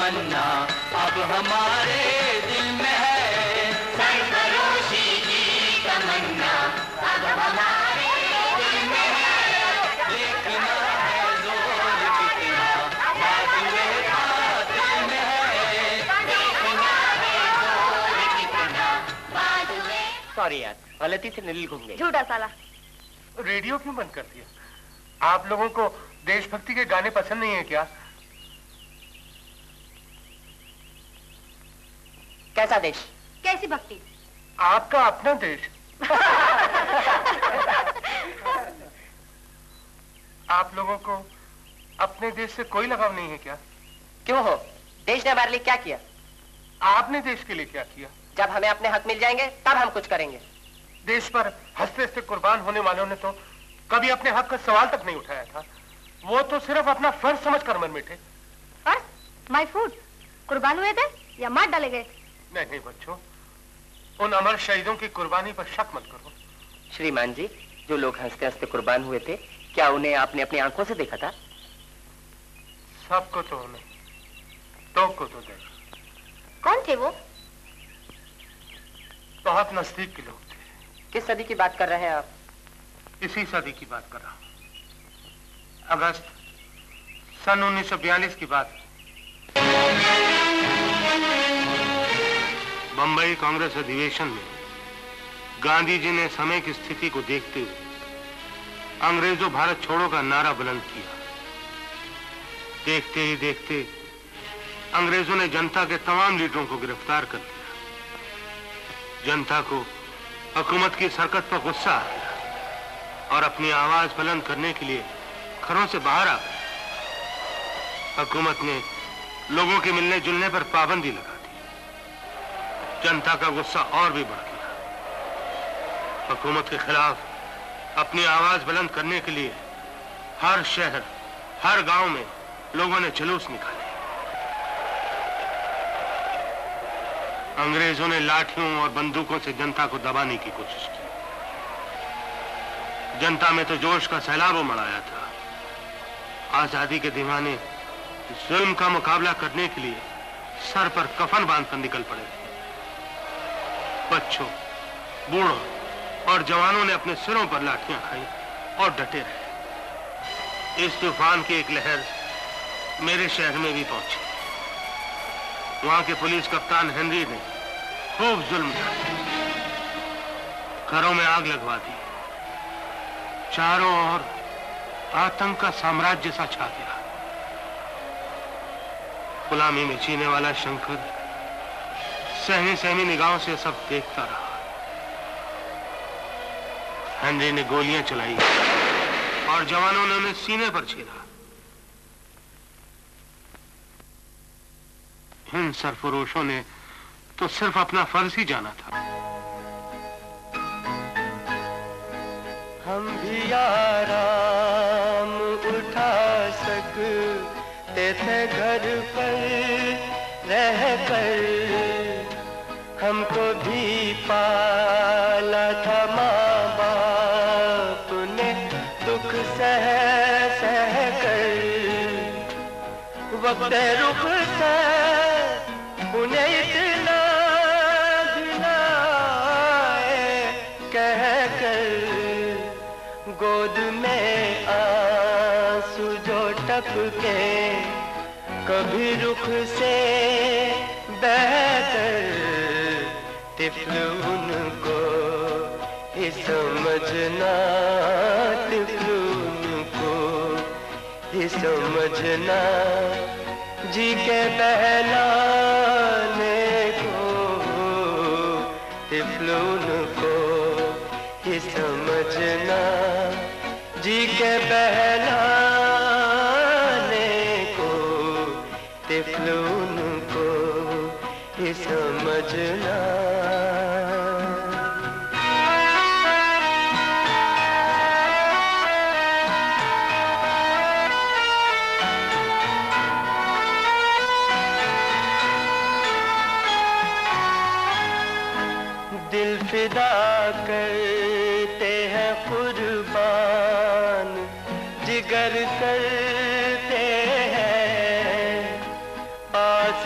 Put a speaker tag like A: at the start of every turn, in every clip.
A: तमन्ना अब हमारे दिल में है, सरफरोशी की तमन्ना अब हमारे दिल में है। देखना है जोर कितना बाजुए कातिल में है, देखना है जोर कितना बाजुए।
B: सॉरी यार, गलती से नील घूम गई।
C: झूठा साला।
D: रेडियो क्यों बंद कर दिया? आप लोगों को देशभक्ति के गाने पसंद नहीं है क्या?
B: कैसा देश?
C: कैसी भक्ति?
D: आपका अपना देश। आप लोगों को अपने देश से कोई लगाव नहीं है क्या?
B: क्यों हो? देश ने हमारे लिए क्या किया?
D: आपने देश के लिए क्या किया?
B: जब हमें अपने हक मिल जाएंगे तब हम कुछ करेंगे।
D: देश पर हंसते हंसते कुर्बान होने वालों ने तो कभी अपने हक का सवाल तक नहीं उठाया था। वो तो सिर्फ अपना फर्ज समझकर मर मिटे।
C: फर्ज? My food? कुर्बान हुए थे या मार डाले गए?
D: नहीं बच्चों, उन अमर शहीदों की कुर्बानी पर शक मत करो।
B: श्रीमान जी, जो लोग हंसते हंसते कुर्बान हुए थे, क्या उन्हें आपने अपनी आंखों से देखा था?
D: सबको तो नहीं, दो को तो देखा।
C: कौन थे वो?
D: बहुत नजदीक के लोग थे।
B: किस सदी की बात कर रहे हैं आप?
D: इसी सदी की बात कर रहा हूं। अगस्त सन 1942 की बात। बंबई कांग्रेस अधिवेशन में गांधी जी ने समय की स्थिति को देखते हुए अंग्रेजों भारत छोड़ो का नारा बुलंद किया। देखते ही देखते अंग्रेजों ने जनता के तमाम लीडरों को गिरफ्तार कर लिया। जनता को हुकूमत की सरकत पर गुस्सा आ गया और अपनी आवाज बुलंद करने के लिए घरों से बाहर आ गए। हुकूमत ने लोगों के मिलने जुलने पर पाबंदी लगा दी। जनता का गुस्सा और भी बढ़ गया। हुकूमत के खिलाफ अपनी आवाज बुलंद करने के लिए हर शहर, हर गांव में लोगों ने जुलूस निकाले। अंग्रेजों ने लाठियों और बंदूकों से जनता को दबाने की कोशिश की। जनता में तो जोश का सैलाब उमड़ था। आजादी के दीवाने जुल्म का मुकाबला करने के लिए सर पर कफन बांधकर निकल पड़े थे। बच्चों, बूढ़ों और जवानों ने अपने सिरों पर लाठियां खाई और डटे रहे। इस तूफान की एक लहर मेरे शहर में भी पहुंची। वहां के पुलिस कप्तान हेनरी ने खूब जुल्म किया, घरों में आग लगवा दी। चारों ओर आतंक का साम्राज्य सा छा गया। गुलामी में जीने वाला शंकर सहमी सहमी निगाहों से सब देखता रहा। हेनरी ने गोलियां चलाई और जवानों ने उन्हें सीने पर छेड़ा। इन सरफरोशों ने तो सिर्फ अपना फर्ज ही जाना था।
A: हम भी आराम उठा सकते थे घर पर रह कर, हमको भी पाला था माँ बाप ने दुख सह सह कर। वक्त रुख से उन्हें इतना गोद में आंसू जो टपके, कभी रुख से बहकर तिफल उनको ही समझना, तिफल उनको ही समझना, जी के बहलाने को तिफल उनको ही समझना, जी के बहलाने को तिफल उनको ही समझना। दिल फिदा करते हैं कुर्बान, जिगर करते हैं, आस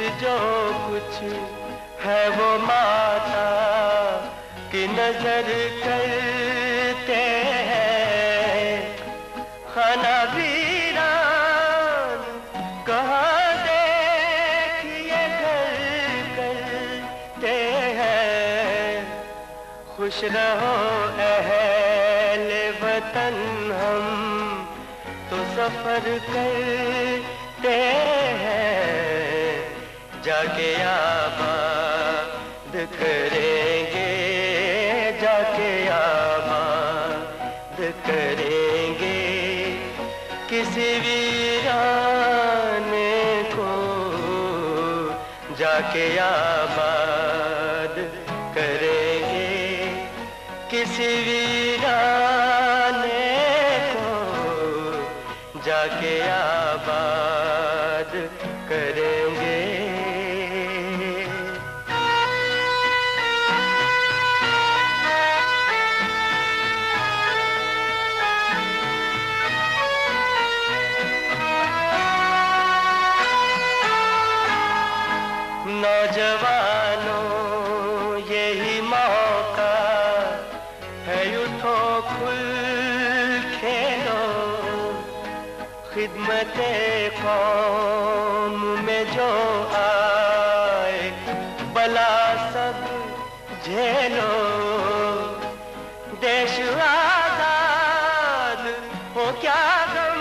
A: की नजर करते हैं खाना वीरान, कहाँ देखिए घर करते हैं। खुश रहो अहले वतन, हम तो सफर करते हैं, जाके आबाद करेंगे, जाके आबाद करेंगे किसी वीराने को, जाके आबाद करेंगे किसी वीराने को, जाके आबाद करेंगे। नौजवानों यही मौका है, उठो खुल खेलो, खिदमते कौम में जो आए बला सब झेलो। देश आजाद हो क्या गम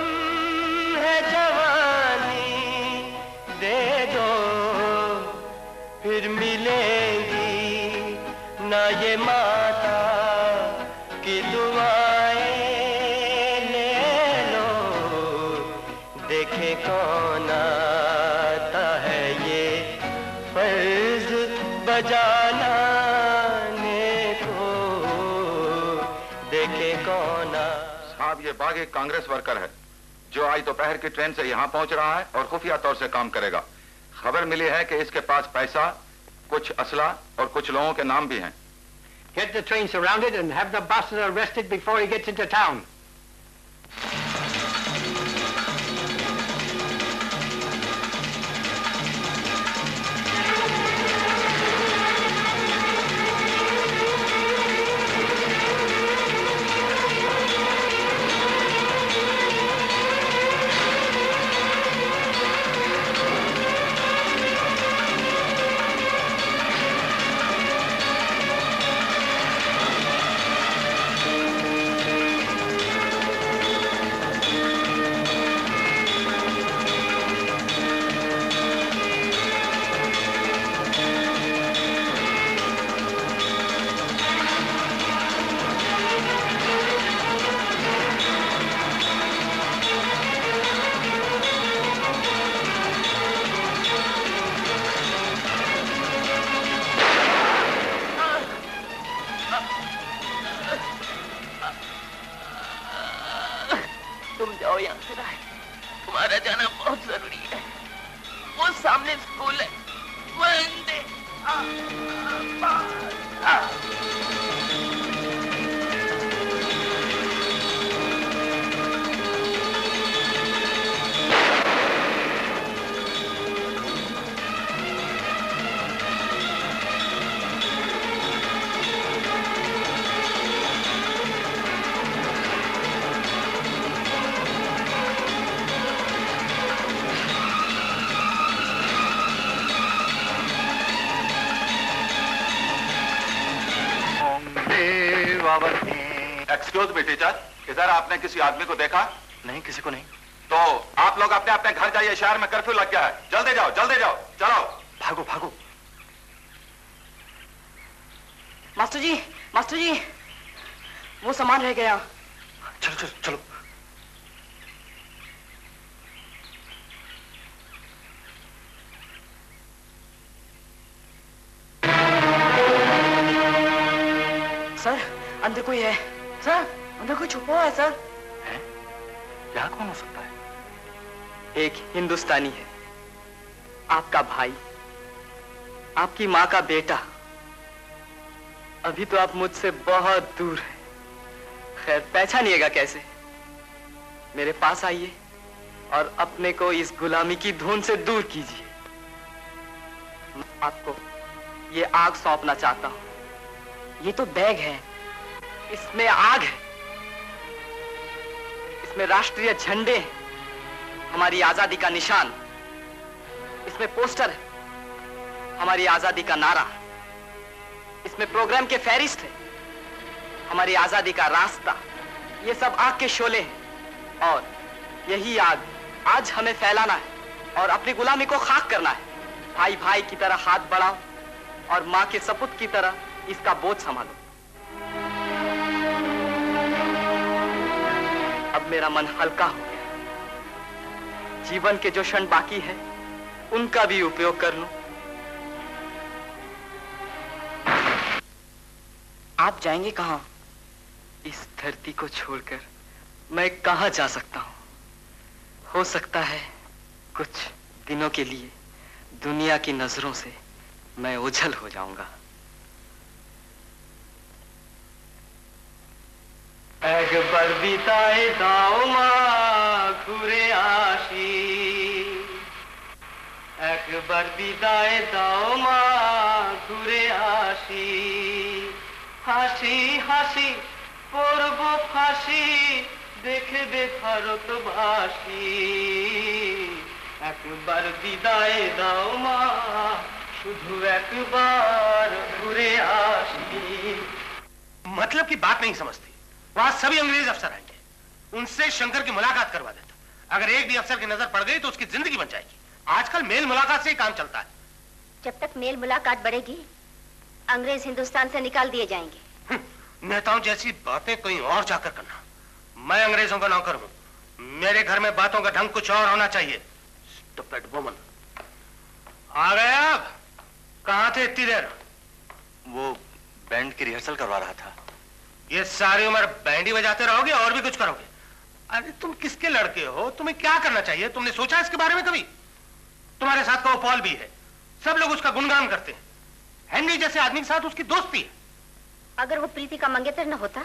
A: है जवानी दे दो, फिर मिलेंगी ना ये माता की दुआएं ले लो। देखे कौन आता है ये फर्ज बजाने को, देखे कौन।
E: साहब, ये बाग एक कांग्रेस वर्कर है जो आज दोपहर की ट्रेन से यहाँ पहुंच रहा है और खुफिया तौर से काम करेगा। खबर मिली है कि इसके पास पैसा, कुछ असला और कुछ लोगों के नाम भी हैं।
F: Get the train surrounded and have the bastard arrested before he gets into town.
B: तुम्हारा जाना बहुत जरूरी है। वो सामने स्कूल है, वंदे
E: एक्सक्यूज मी टीचर, इधर आपने किसी आदमी को देखा?
G: नहीं, किसी को नहीं।
E: तो आप लोग अपने अपने घर जाइए, शहर में कर्फ्यू लग गया है। जल्दी जाओ, जल्दी जाओ, चलो।
G: भागो भागो।
H: मास्टर जी, वो सामान रह गया।
G: चलो चलो चलो।
H: सर, अंदर कोई है। सर, अंदर कोई छुपा हुआ है सर।
G: है? यहाँ कौन हो सकता है?
B: एक हिंदुस्तानी है, आपका भाई, आपकी माँ का बेटा। अभी तो आप मुझसे बहुत दूर हैं। खैर, पहचानिएगा कैसे? मेरे पास आइए और अपने को इस गुलामी की धुन से दूर कीजिए। मैं आपको ये आग सौंपना चाहता हूं। ये तो बैग है, इसमें आग है, इसमें राष्ट्रीय झंडे हैं, हमारी आजादी का निशान, इसमें पोस्टर है, हमारी आजादी का नारा, इसमें प्रोग्राम के फहरिस्त है, हमारी आजादी का रास्ता। ये सब आग के शोले हैं और यही आग आज हमें फैलाना है और अपनी गुलामी को खाक करना है। भाई भाई की तरह हाथ बढ़ाओ और मां के सपूत की तरह इसका बोझ संभालो। अब मेरा मन हल्का हो गया, जीवन के जो क्षण बाकी है उनका भी उपयोग कर लूं। आप जाएंगे कहां? इस धरती को छोड़कर मैं कहां जा सकता हूं? हो सकता है कुछ दिनों के लिए दुनिया की नजरों से मैं ओझल हो जाऊंगा। একবার বিদায় দাও মা ঘুরে আসি, একবার বিদায় দাও মা ঘুরে আসি, হাসি হাসি পড়ব ফাঁসি দেখবে ভারতবাসী, একবার বিদায় দাও মা শুধু একবার ঘুরে আসি।
D: मतलब की बात नहीं समझती। वहां सभी अंग्रेज अफसर आएंगे, उनसे शंकर की मुलाकात करवा देता। अगर एक भी अफसर की नजर पड़ गई तो उसकी जिंदगी बन जाएगी। आजकल मेल मुलाकात से ही काम चलता है।
C: जब तक मेल मुलाकात बढ़ेगी अंग्रेज हिंदुस्तान से निकाल दिए जाएंगे।
D: नेताओं जैसी बातें कहीं और जाकर करना। मैं अंग्रेजों का नौकर हूं, मेरे घर में बातों का ढंग कुछ और होना चाहिए। Stupid woman. आ गए आप? कहां थे इतनी देर?
G: वो बैंड की रिहर्सल करवा रहा था।
D: ये सारी उम्र बैंडी बजाते रहोगे और भी कुछ करोगे? अरे तुम किसके लड़के हो? तुम्हें क्या करना चाहिए? तुमने सोचा इसके बारे में कभी? तुम्हारे साथ का वो पॉल भी है, सब लोग उसका गुणगान करते हैं। हेनरी जैसे आदमी के साथ उसकी दोस्ती है।
C: अगर वो प्रीति का मंगेतर न होता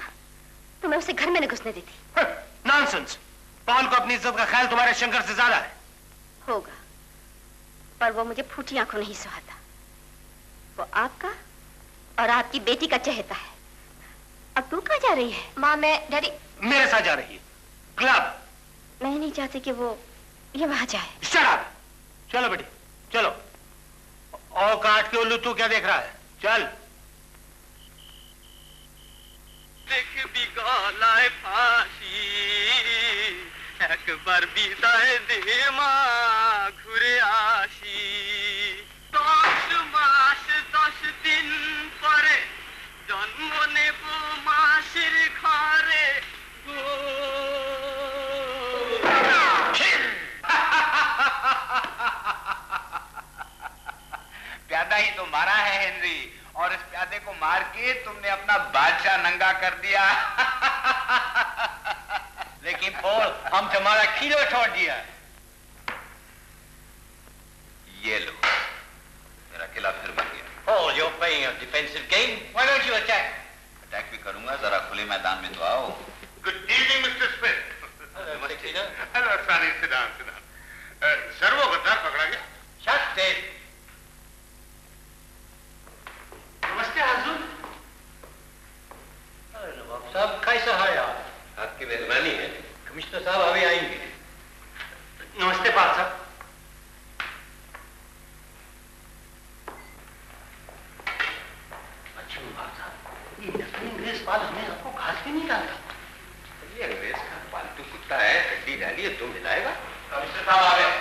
C: तो मैं उसे घर में न घुसने देती।
D: नॉनसेंस। पॉल को अपनी इज्जत का ख्याल तुम्हारे शंकर से ज्यादा है।
C: होगा, पर वो मुझे फूटी आंखों नहीं सुहाता। वो आपका और आपकी बेटी का चहेता है। अब तू कहाँ जा रही है? माँ मैं डैडी
D: मेरे साथ जा रही है क्लब।
C: मैं नहीं चाहती कि वो ये वहां जाए।
D: Shut up. चलो बेटी चलो। और काट के उल्लू तू क्या देख रहा है? चल।
B: देख भी गलाए फांसी, একবার বিদায় দে মা ঘুরে আসি, 10 মাস 10 দিন পরে জন্ম নেব মাসির ঘরে গো।
I: प्यादा ही तो मारा है हेनरी, और इस प्यादे को मार के तुमने अपना बादशाह नंगा कर दिया। लेकिन पॉल हम तुम्हारा खीलो छोड़ दिया। ये लो, मेरा किला फिर बन गया।
G: Paul, you're playing a defensive game. Why don't you attack?
I: Attack भी करूंगा, जरा खुले मैदान में तो आओ।
E: Good evening, Mr. Smith.
G: Hello, Mr. Peter.
E: Hello, Sonny. Sit down, sit down. Sir वो गद्दार पकड़ा गया।
G: Shut it.
D: नमस्ते हुजूर।
G: अरे नवाब साहब, कैसा है आप? आपकी मेहरबानी है। कमिश्नर साहब अभी आएंगे।
D: नमस्ते पाल साहब। अच्छा पाल साहब, ये नकली अंग्रेज पाल हमें आपको घास भी नहीं डालता।
G: ये अंग्रेज का पालतू कुत्ता है, हड्डी डालिए तो मिलाएगा।
E: कमिश्नर साहब आ गए।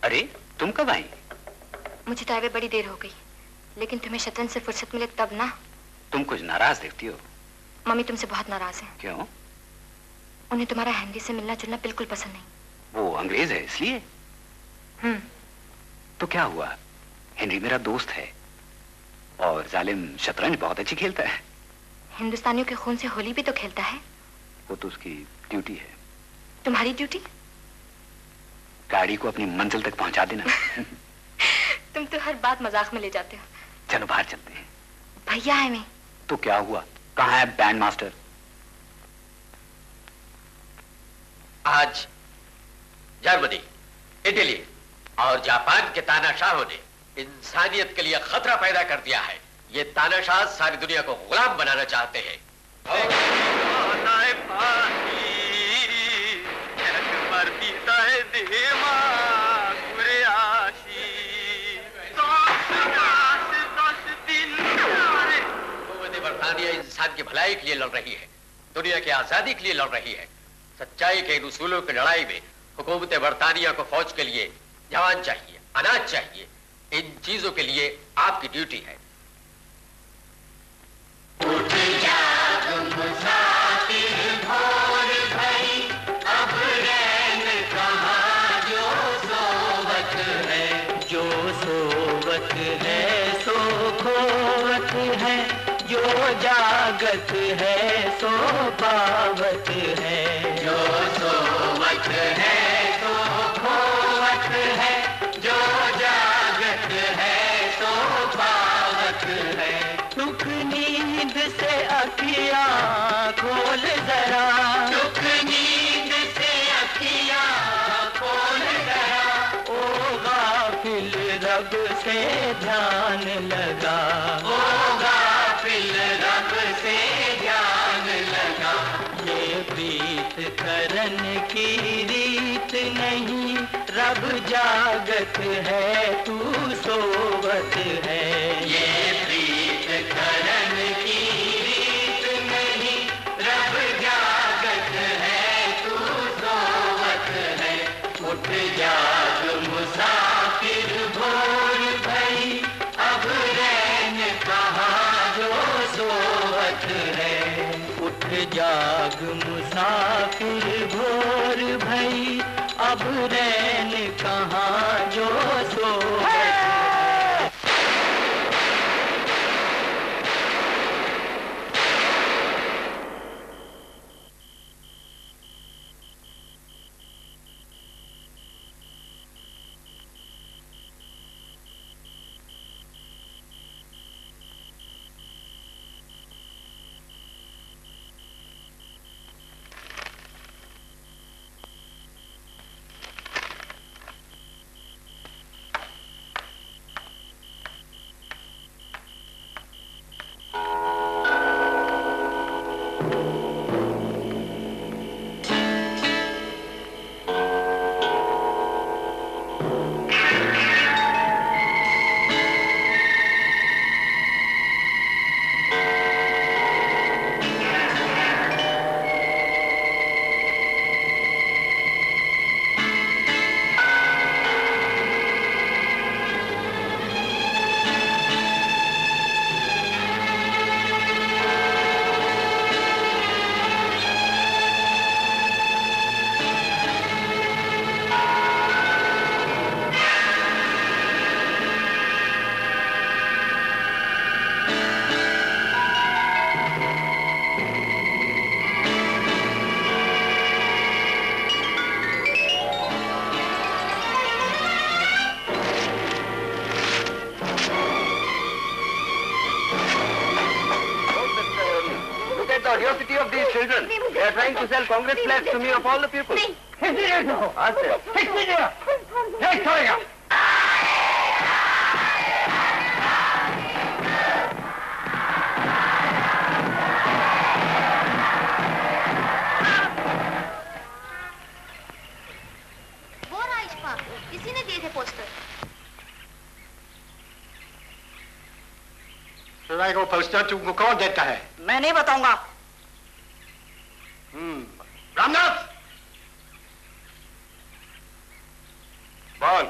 I: अरे तुम कब आई?
C: मुझे तो आए बड़ी देर हो गई, लेकिन तुम्हें शतरंज से फुर्सत मिले तब ना।
I: तुम कुछ नाराज दिखती हो।
C: मम्मी तुमसे बहुत नाराज है।
I: क्यों?
C: उन्हें तुम्हारा हेनरी से मिलना जुलना बिल्कुल पसंद नहीं।
I: वो अंग्रेज है इसलिए? तो क्या हुआ? हेनरी मेरा दोस्त है और जालिम शतरंज बहुत अच्छी खेलता है।
C: हिंदुस्तानियों के खून से होली भी तो खेलता है।
I: वो तो उसकी ड्यूटी है।
C: तुम्हारी ड्यूटी?
I: गाड़ी को अपनी मंजिल तक पहुंचा देना।
C: तुम तो हर बात मजाक में ले जाते हो।
I: चलो बाहर चलते हैं।
C: भैया है मैं।
I: तो क्या हुआ? कहाँ है बैंड मास्टर?
B: आज
G: जर्मनी, इटली और जापान के तानाशाहों ने इंसानियत के लिए खतरा पैदा कर दिया है। ये तानाशाह सारी दुनिया को गुलाम बनाना चाहते हैं। बरतानिया इंसान की भलाई के लिए लड़ रही है, दुनिया की आजादी के लिए लड़ रही है। सच्चाई के इन उसूलों की लड़ाई में हुकूमत बरतानिया को फौज के लिए जवान चाहिए, अनाज चाहिए। इन चीजों के लिए आपकी ड्यूटी है।
A: उठ जाग मुसाफिर भोर भई, अब रैन कहाँ जो सोवत है। जो सोवत है सो खोवत है, जो जागत है सो पावत है। जो सोवत है सो खोवत है, जो जागत है सो पावत है। सुख नींद से अखियाँ खोल जरा, सुख नींद से अखियाँ खोल जरा। ओ गाफिल रब से ध्यान लगा, ओ गाफिल रब से ध्यान लगा। ये प्रीत करन की रीत नहीं, रब जागत है तू सोवत है। ये प्रीत करन की रीत नहीं, रब जागत है तू सोवत है। उठ जाग मुसाफिर भोर भई, अब रैन कहाँ जो सोवत है। उठ जाग मुसाफिर भोर भई, अब रैन कहाँ जो सोवत है।
B: Audacity of these children. They are trying to sell Congress flags to me of all the people.
C: वो रहा इशफाक, किसी ने दिए थे पोस्टर।
F: सुनाई को पोस्टर तुमको कौन देता है?
H: मैं नहीं बताऊंगा।
E: रामनाथ, बोल,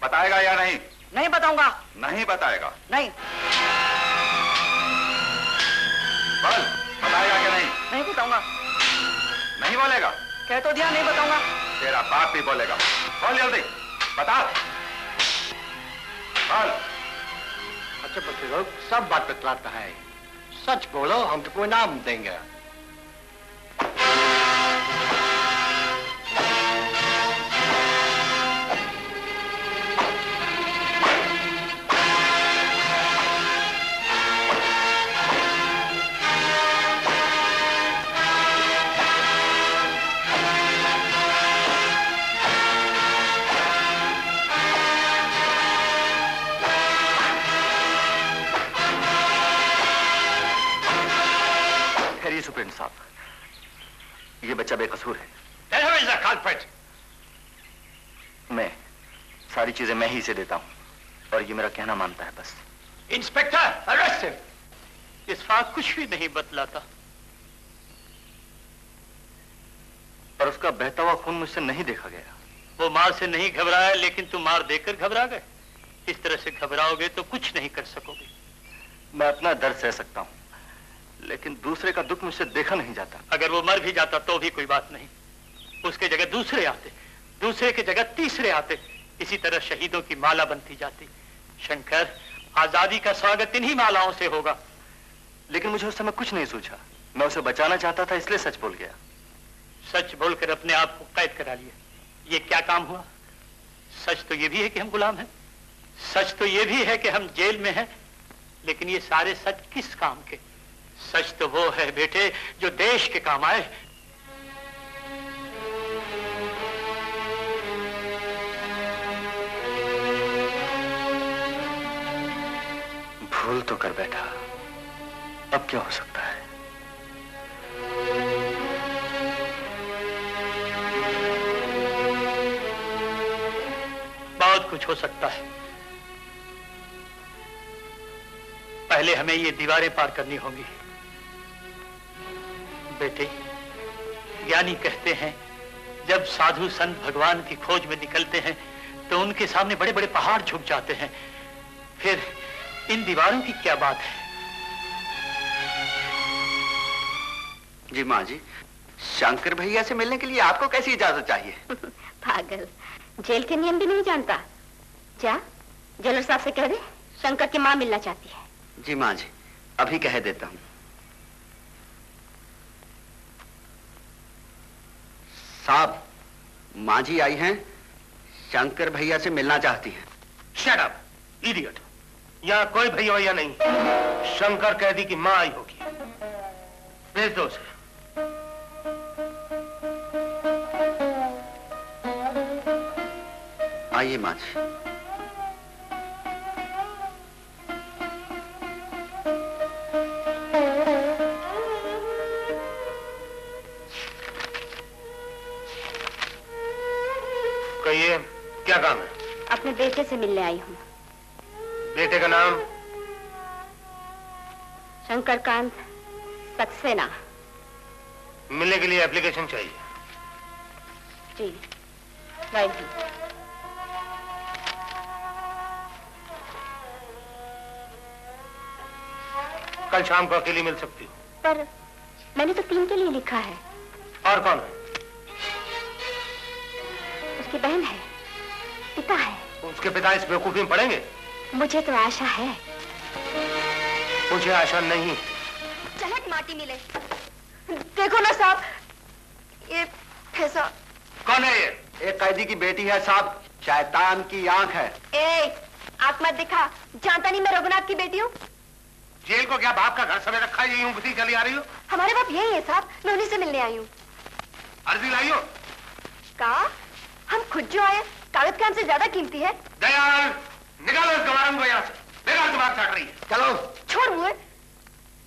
E: बताएगा या नहीं?
H: नहीं बताऊंगा।
E: नहीं बताएगा?
H: नहीं।
E: बोल, बताएगा कि नहीं?
H: नहीं बताऊंगा।
E: नहीं बोलेगा?
H: कह तो दिया नहीं बताऊंगा।
E: तेरा बाप भी बोलेगा। बोल जल्दी, बता। बोल।
F: अच्छा बच्चे लोग, सब बात बतलाता है। सच बोलो, हम तुमको इनाम देंगे।
I: बेकसूर है।
D: Then who is the culprit?
B: मैं सारी चीजें मैं ही इसे देता हूं और ये मेरा कहना मानता है बस।
D: Inspector, arrest him.
F: इशफाक कुछ भी नहीं बतलाता।
B: पर उसका बहता हुआ खून मुझसे नहीं देखा गया।
F: वो मार से नहीं घबराया, लेकिन तुम मार देकर घबरा गए। इस तरह से घबराओगे तो कुछ नहीं कर सकोगे।
B: मैं अपना दर्द सह सकता हूं, लेकिन दूसरे का दुख मुझसे देखा नहीं जाता।
F: अगर वो मर भी जाता तो भी कोई बात नहीं, उसके जगह दूसरे आते, दूसरे के जगह तीसरे आते, इसी तरह शहीदों की माला बनती जाती। शंकर, आजादी का स्वागत इन्हीं मालाओं से होगा।
B: लेकिन मुझे उस समय कुछ नहीं सूझा। मैं उसे बचाना चाहता था, इसलिए सच बोल गया।
F: सच बोलकर अपने आप को कैद करा लिया, ये क्या काम हुआ? सच तो ये भी है कि हम गुलाम हैं, सच तो ये भी है कि हम जेल में हैं, लेकिन ये सारे सच किस काम के? सच तो वो है बेटे जो देश के काम आए।
B: भूल तो कर बैठा, अब क्या हो सकता है?
F: बहुत कुछ हो सकता है। पहले हमें ये दीवारें पार करनी होंगी। बेटे, ज्ञानी कहते हैं जब साधु संत भगवान की खोज में निकलते हैं तो उनके सामने बड़े बड़े पहाड़ झुक जाते हैं। फिर इन दीवारों की क्या बात है?
I: जी माँ जी, शंकर भैया से मिलने के लिए आपको कैसी इजाजत चाहिए?
C: पागल, जेल के नियम भी नहीं जानता। जा, जेलर साहब से कह दे शंकर की माँ मिलना चाहती है।
I: जी माँ जी, अभी कह देता हूँ। साहब, माँ जी आई हैं, शंकर भैया से मिलना चाहती हैं।
D: Shut up, idiot! यहाँ कोई भैया नहीं, शंकर कैदी की माँ आई होगी। भेज दो उसे।
I: आइए माँ जी।
D: कहिए, क्या काम है?
C: अपने बेटे से मिलने आई हूँ।
D: बेटे का नाम?
C: शंकरकांत सक्सेना।
D: मिलने के लिए एप्लीकेशन चाहिए।
C: जी, राइट जी।
D: कल शाम को अकेली मिल सकती हो।
C: पर मैंने तो 3 के लिए लिखा है।
D: और कौन है?
C: उसकी बहन है, पिता है।
D: उसके पिता इस बेवकूफी में पड़ेंगे?
C: मुझे तो आशा है।
D: मुझे आशा नहीं।
C: चलट माटी मिले। देखो ना साहब, ये फैसा।
D: कौन है ये?
I: एक कैदी की बेटी है साहब, शैतान की आंख है।
C: ए, आंख मत दिखा, जानता नहीं मैं रघुनाथ की बेटी हूँ।
D: जेल को क्या बाप का घर समय रखा है, यही उंगली चली आ रही हो?
C: हमारे बाप यही है साहब, मैं उन्हीं से मिलने आई हूँ।
D: अर्जी लाई हो?
C: कहा, हम खुद जो आए, कागज के हमसे ज्यादा कीमती है।
D: दयाल, निकालो इस गवारन को यहाँ से, बेकार दिमाग चाट रही है।
I: चलो।
C: छोड़ मुझे,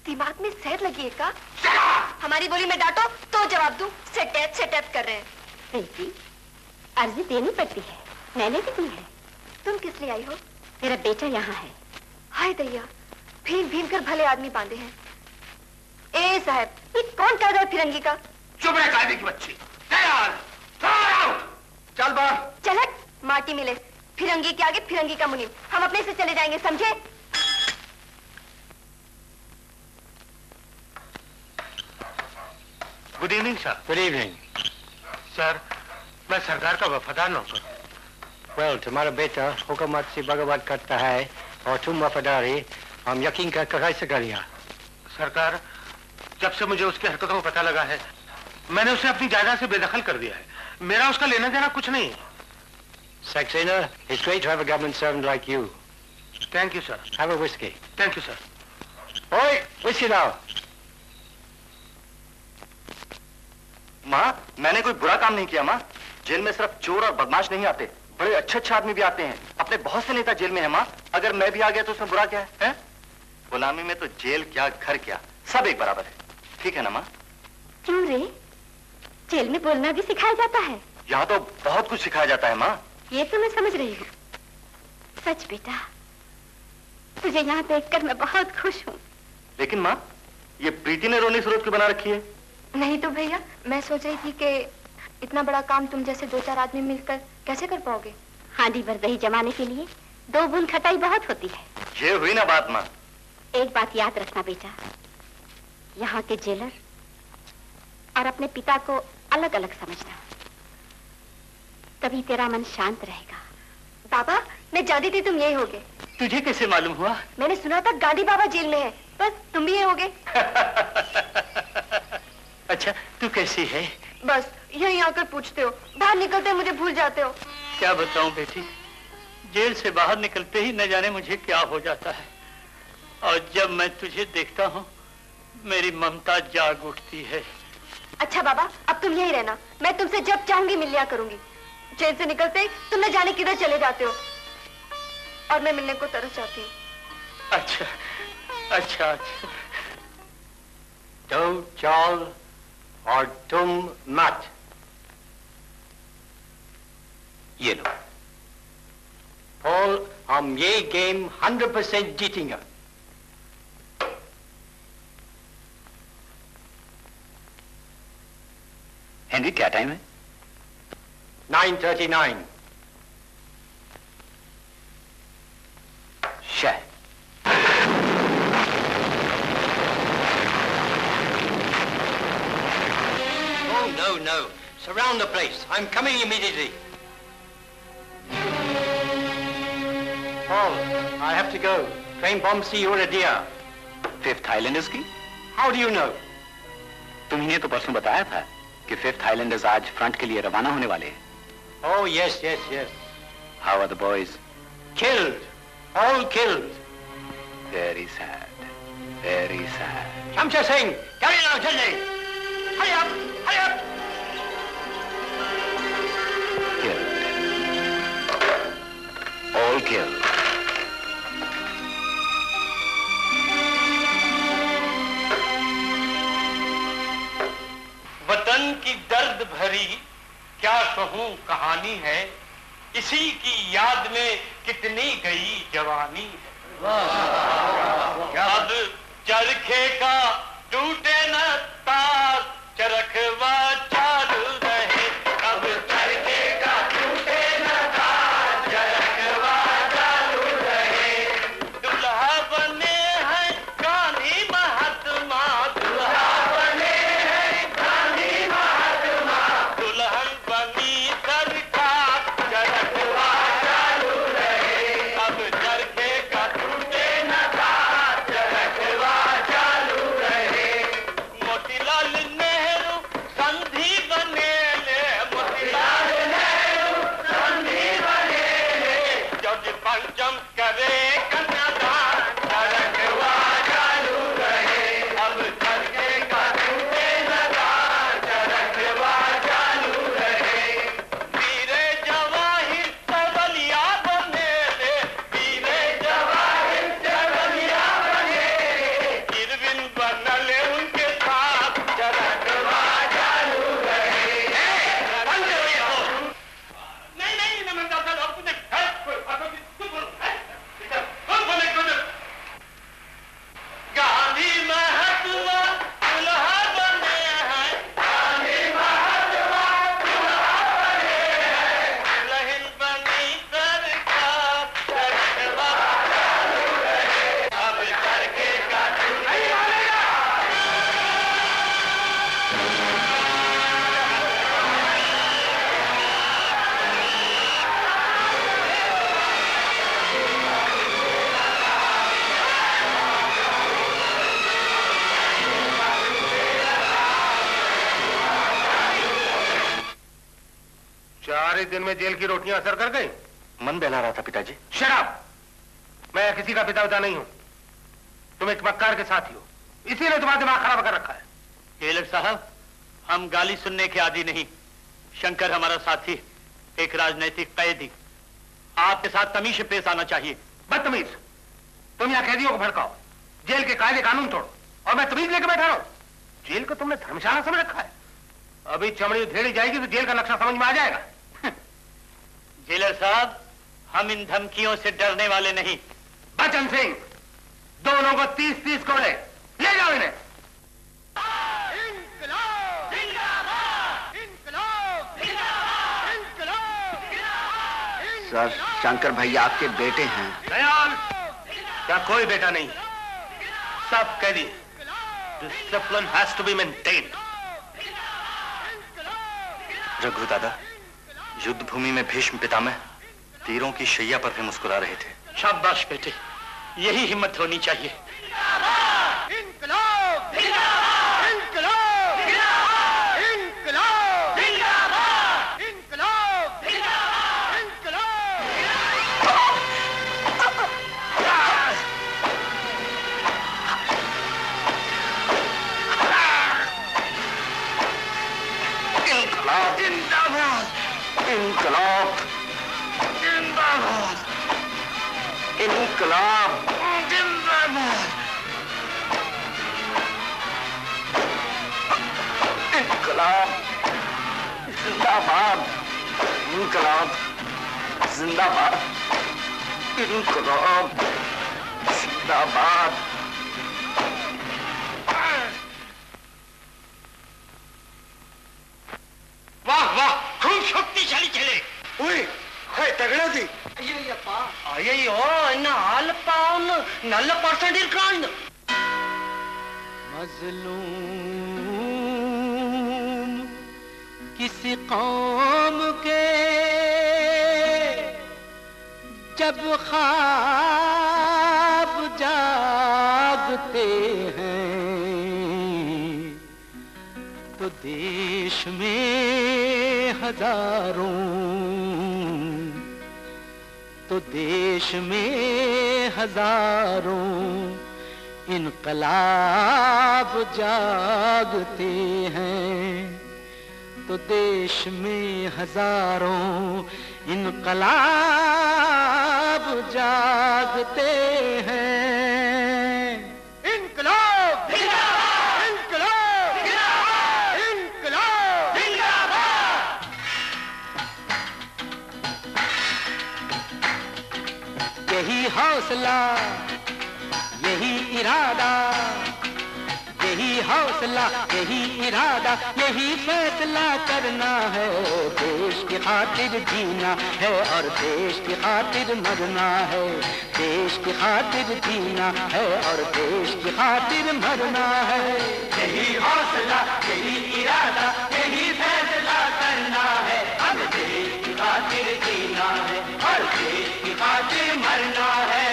C: दिमाग में सेहत लगी है का? हमारी बोली में डांटो तो जवाब दूं, सेटैप कर रहे हैं। बेटी, अर्जी देनी पड़ती है, मैंने भी दी है। तुम किस लिए आई हो? मेरा बेटा यहाँ है। हाय दैया, भीम भीम कर भले आदमी बांधे हैं। ए साहब, ये कौन कायदा है फिरंगी का?
D: चुप रहे कायदे की बच्ची। दयाल,
I: चल बाहर।
C: चलट माटी मिले, फिरंगी के आगे फिरंगी का मुनीम। हम अपने से चले जाएंगे, समझे?
D: Good evening sir.
F: Good evening.
D: Sir, मैं सरकार का वफादार नौकर हूँ।
F: वेल, तुम्हारा बेटा हुकूमत से बगावत करता है और तुम वफादारी हम यकीन कर कैसे कर लिया?
D: सरकार, जब से मुझे उसकी हरकतों का पता लगा है, मैंने उसे अपनी जायदाद से बेदखल कर दिया है। मेरा उसका लेना देना कुछ नहीं है।
F: Saxena, it's great to have a government servant like you.
D: Thank you, sir.
F: Have a whiskey.
D: Thank you, sir.
F: Oi, whiskey now.
B: माँ, मैंने कोई बुरा काम नहीं किया माँ। जेल में सिर्फ चोर और बदमाश नहीं आते, बड़े अच्छे आदमी भी आते हैं। अपने बहुत से नेता जेल में है माँ। अगर मैं भी आ गया तो उसमें बुरा क्या है? गुलामी में तो जेल क्या घर क्या, सब एक बराबर है। ठीक है ना माँ?
C: क्यों रे? जेल में बोलना भी सिखाया जाता है?
J: यहाँ तो बहुत कुछ सिखाया जाता है माँ।
C: ये तो मैं समझ रही हूँ। सच बेटा, तुझे यहाँ देखकर मैं बहुत खुश हूँ।
J: लेकिन माँ, ये प्रीति ने रोनी स्रोत क्यों बना रखी है?
C: नहीं तो भैया, मैं सोच रही थी कि इतना बड़ा काम तुम जैसे 2-4 आदमी मिलकर कैसे कर पाओगे? हांडी भर दही जमाने के लिए 2 बूंद खटाई बहुत होती है।
J: ये हुई ना बात माँ।
C: एक बात याद रखना बेटा, यहाँ के जेलर और अपने पिता को अलग अलग समझना, तभी तेरा मन शांत रहेगा। बाबा, मैं जानती थी तुम यही होगे।
F: तुझे कैसे मालूम हुआ?
C: मैंने सुना था गांधी बाबा जेल में है, बस तुम भी यही होगे।
F: अच्छा, तू कैसी है?
C: बस यहीं आकर पूछते हो, बाहर निकलते मुझे भूल जाते हो।
F: क्या बताऊं बेटी, जेल से बाहर निकलते ही न जाने मुझे क्या हो जाता है, और जब मैं तुझे देखता हूँ मेरी ममता जाग उठती है।
C: अच्छा बाबा, अब तुम यही रहना, मैं तुमसे जब चाहूंगी मिल लिया करूंगी। जेल से निकलते ही तुम न जाने किधर चले जाते हो, और मैं मिलने को तरस जाती हूँ।
F: अच्छा अच्छा अच्छा। तो चल और तुम मत।
I: ये लो।
F: पॉल, हम ये गेम 100% जीतेंगे।
I: हेनरी, क्या टाइम है?
F: 9:39।
I: शायद।
F: Oh, no. Surround the place. I'm coming immediately. Paul, I have to go. Train bombs see you at dear.
I: 5th Highlanders की?
F: How do you know?
I: तुम्ही तो परसों बताया था कि 5th Highlanders आज फ्रंट के लिए रवाना होने वाले हैं।
F: Oh, yes.
I: How are the boys?
F: Killed. All killed.
I: Very sad. Very sad.
F: Shamsha Singh, carry now, Jilly. Hurry up.
I: Killed. All killed.
D: वतन की दर्द भरी क्या कहूं कहानी है, इसी की याद में कितनी गई जवानी है। अब चरखे का टूटे न तार, चरखवा चालू रहे। अब चरखे का टूटे न तार, चरखवा चालू रहे। दुल्हा बने हैं गांधी महात्मा, दुल्हा बने हैं गांधी महात्मा, दुल्हन बनी सरकार, चरखवा चालू रहे। अब चरखे का टूटे न तार, चरखवा चालू रहे। मोतीलाल नेहरू संधि बने ले, मोतीलाल नेहरू संधि बने ले। जॉर्ज पंचम करे कन्यादान, चरखवा चालू रहे। अब चरखे का टूटे न तार, चरखवा चालू रहे। वीरे जवाहिर सबलिया बने ले, वीरे जवाहिर सबलिया बने ले। इरविन बनले उनके साथ, चरखवा चालू रहे। बंद करो ये हो। नहीं, मैं दादा आपको देख गांधी महात्मा दुल्हा बने हैं, गांधी महात्मा दुल्हा बने हैं। दुल्हन बनी सरकार, चरखवा चालू रहे। अब चरखे का टूटे चार ही दिन में जेल की रोटियां असर कर गई।
J: मन बहला रहा था पिताजी।
D: शराब, मैं किसी का पिता नहीं हूं, तुम एक मक्कार के साथी हो, इसीलिए तुम्हारा दिमाग खराब कर रखा है।
F: टेलर साहब, हम गाली सुनने के आदी नहीं। शंकर हमारा साथी, एक राजनीतिक कैदी। आपके साथ तमीज से पेश आना चाहिए।
D: बदतमीज, तुम यहाँ कैदियों को भड़काओ, जेल के कायदे कानून तोड़ो, और मैं तमीज लेकर बैठा रहा हूं। जेल को तुमने धर्मशाला समझ रखा है। अभी चमड़ी उधेड़ी जाएगी तो जेल का नक्शा समझ में आ जाएगा।
F: जेलर साहब, हम इन धमकियों से डरने वाले नहीं।
D: बचन सिंह, दोनों को 30-30 कोड़े, ले जाओ इन्हें।
K: सर, शंकर भैया आपके बेटे हैं।
D: दयाल, क्या कोई बेटा नहीं, सब कैदी। Discipline has to be maintained.
J: Raghu दादा, युद्ध भूमि में भीष्म पितामह तीरों की शैया पर भी मुस्कुरा रहे थे।
F: शाबाश बेटे, यही हिम्मत होनी चाहिए।
K: इनकलाब, जिंदाबाद। इनकलाब, जिंदाबाद। इनकलाब, जिंदाबाद। इनकलाब, जिंदाबाद। इनकलाब, जिंदाबाद।
F: वाह वाह, खूब शक्तिशाली चले।
K: ओए, है तगड़ा दी।
H: अಯ್ಯಯ್ಯೋ, ಇನ್ನ ಹಾಲಪ್ಪ ಅವನು 40% ಇರ್ಕೊಂಡು.
A: मजलूम किसी कौम के जब ख्वाब जागते हैं तो देश में हजारों, तो देश में हजारों इनकलाब जागते हैं, तो देश में हजारों इनकलाब जागते हैं। इनकलाब, इनकलाब, इनकलाब, जिंदाबाद। यही हौसला, यही इरादा, यही हौसला, यही इरादा, यही फैसला करना है। देश की खातिर जीना है और देश की खातिर मरना है। देश की खातिर जीना है और देश की खातिर मरना है। यही हौसला, यही इरादा, यही फैसला करना है। अब देश की खातिर जीना है और देश की खातिर मरना है।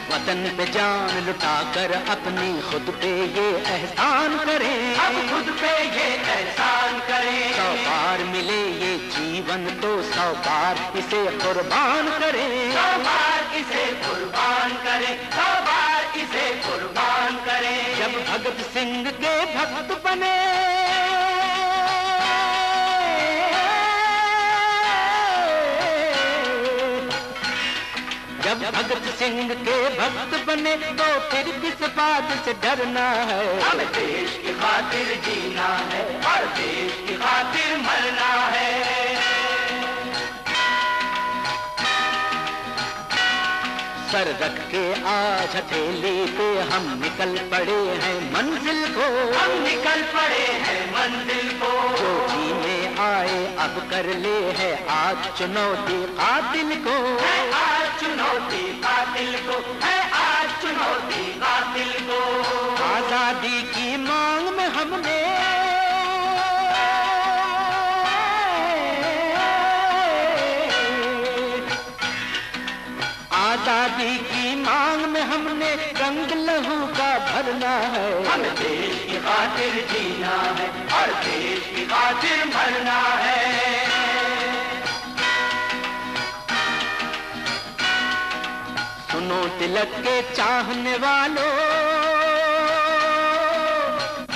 A: वतन पे जान लुटाकर अपनी खुद पे ये एहसान करें, अब खुद पे ये एहसान करें। 100 बार मिले ये जीवन तो 100 बार इसे कुर्बान करें, 100 बार इसे कुर्बान करें, 100 बार इसे कुर्बान करें। जब भगत सिंह के भक्त बने, जब भगत सिंह के भक्त बने तो फिर किस बात से डरना है। अब देश की खातिर जीना है और देश की खातिर मरना है। सर रख के आज हथेली पे हम निकल पड़े हैं मंजिल को, हम निकल पड़े हैं मंजिल को। जो जी में आए अब कर ले है आज चुनौती कातिल को, है आज चुनौती कातिल को, है आज चुनौती कातिल को। आजादी की मांग में हमने आजादी की मांग में हमने रंग लहू का भरना है। हमें देश की खातिर जीना है और देश की खातिर मरना है। सुनो तिलक के चाहने वालों,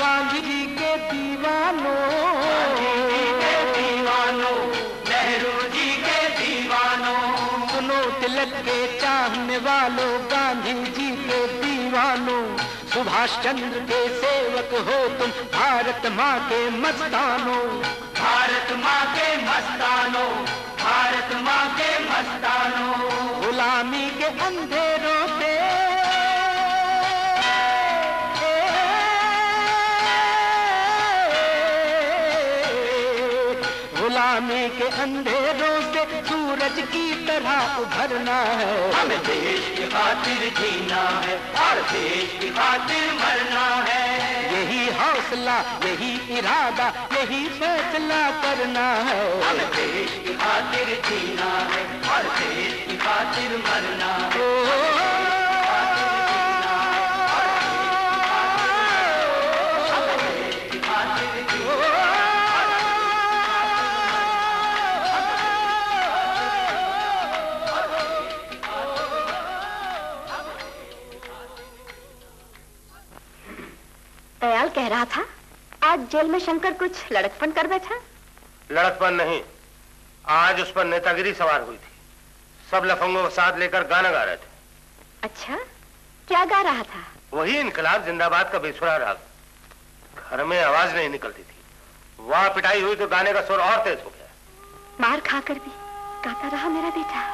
A: गांधी जी के दीवानों, नेहरू जी के दीवानों। सुनो तिलक के चाहने वालों, गांधी जी के दीवानों, सुभाष चंद्र के सेवक हो तुम, भारत माँ के मस्तानों, भारत माँ के मस्तानों, भारत माँ के मस्तानों। गुलामी के अंधेरों से गुलामी के अंधेरों से सूरज की तरह उभरना है। हमें देश की खातिर जीना है और देश की खातिर मरना है। यही हौसला, यही इरादा, यही फैसला करना है। हमें देश की खातिर जीना है और देश की खातिर मरना है।
C: दयाल कह रहा था आज जेल में शंकर कुछ लड़कपन कर बैठा।
D: लड़कपन नहीं, आज उस पर नेतागिरी सवार हुई थी। सब लफंगों को साथ लेकर गाना गा रहे थे।
C: अच्छा, क्या गा रहा था?
D: वही इनकलाब जिंदाबाद का बेसुरा राग। घर में आवाज नहीं निकलती थी, वहां पिटाई हुई तो गाने का सुर और तेज हो गया।
C: मार खाकर भी गाता रहा मेरा बेटा।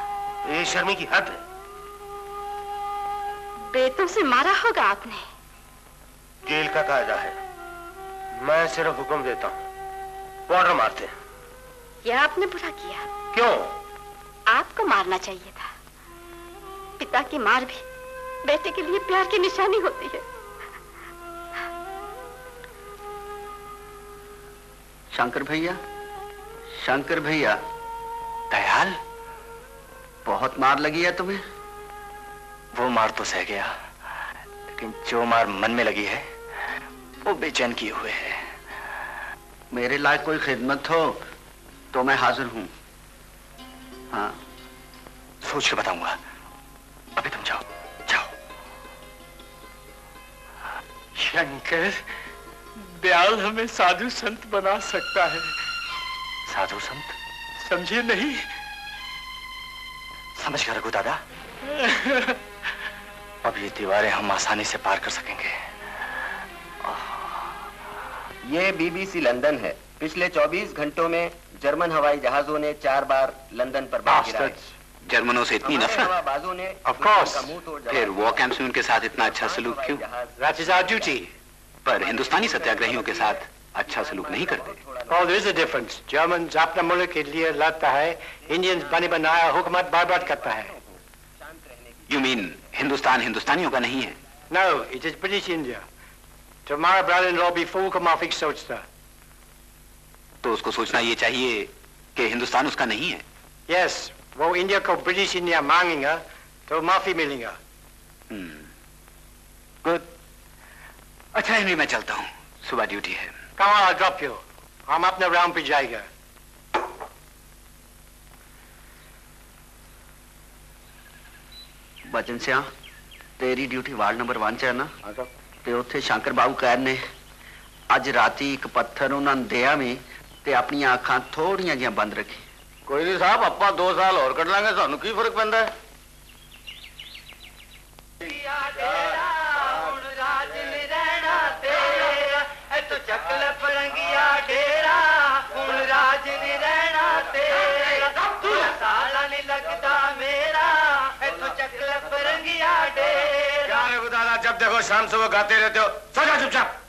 D: ये शर्मी की हद है।
C: बेटों से मारा होगा आपने।
D: जेल का कायदा है, मैं सिर्फ हुक्म देता हूँ, वार्डर मारते हैं।
C: यह आपने बुरा किया।
D: क्यों?
C: आपको मारना चाहिए था। पिता की मार भी बेटे के लिए प्यार की निशानी होती है।
I: शंकर भैया, शंकर भैया। दयाल, बहुत मार लगी है तुम्हें?
J: वो मार तो सह गया, लेकिन जो मार मन में लगी है वो बेचैन किए हुए है।
I: मेरे लायक कोई खिदमत हो तो मैं हाजिर हूं। हाँ,
J: सोच के बताऊंगा। अभी तुम जाओ, जाओ।
F: शंकर, दयाल हमें साधु संत बना सकता है।
J: साधु संत?
F: समझे नहीं?
J: समझ गया रघु दादा। अब ये दीवारें हम आसानी से पार कर सकेंगे।
L: ये बीबीसी लंदन है। पिछले 24 घंटों में जर्मन हवाई जहाजों ने 4 बार लंदन पर बम गिराए।
I: जर्मनों से इतनी नफरत?
L: Of course.
I: फिर वॉर कैंप्स में उनके साथ इतना अच्छा सलूक क्यों?
F: That is our duty.
I: पर हिंदुस्तानी सत्याग्रहियों के साथ अच्छा सलूक नहीं करते।
F: Oh, there is a difference. Germans अपना मुल्क के लिए लड़ता है, Indians बने बनाया हुकूमत बर्बाद करता है।
I: You mean हिंदुस्तान हिंदुस्तानियों का नहीं है?
F: No, it is British India. तुम्हारा brother-in-law भी फूल का माफिक सोचता।
I: तो उसको सोचना ये चाहिए कि हिंदुस्तान उसका नहीं है।
F: Yes, वो इंडिया को ब्रिटिश इंडिया मांगेगा तो माफी मिलेगा।
I: गुड। अच्छा हेनरी, मैं चलता हूँ, सुबह ड्यूटी है।
F: Come on, I'll drop you. हम अपने राउंड पे जाएगा।
I: बचन सिया, तेरी ड्यूटी वार्ड नंबर 1 च है ना? ते उत्थे शंकर बाबू कैर ने अज राती एक पत्थर उन्होंने दिया में ते अपनी अखां थोड़ियां जिहां बंद रखी।
K: कोई नहीं साहब, अपा 2 साल और कट लांगे, सानू की फर्क पैंदा है।
D: जब देखो शाम सुबह गाते रहते हो, सो जा चुपचाप।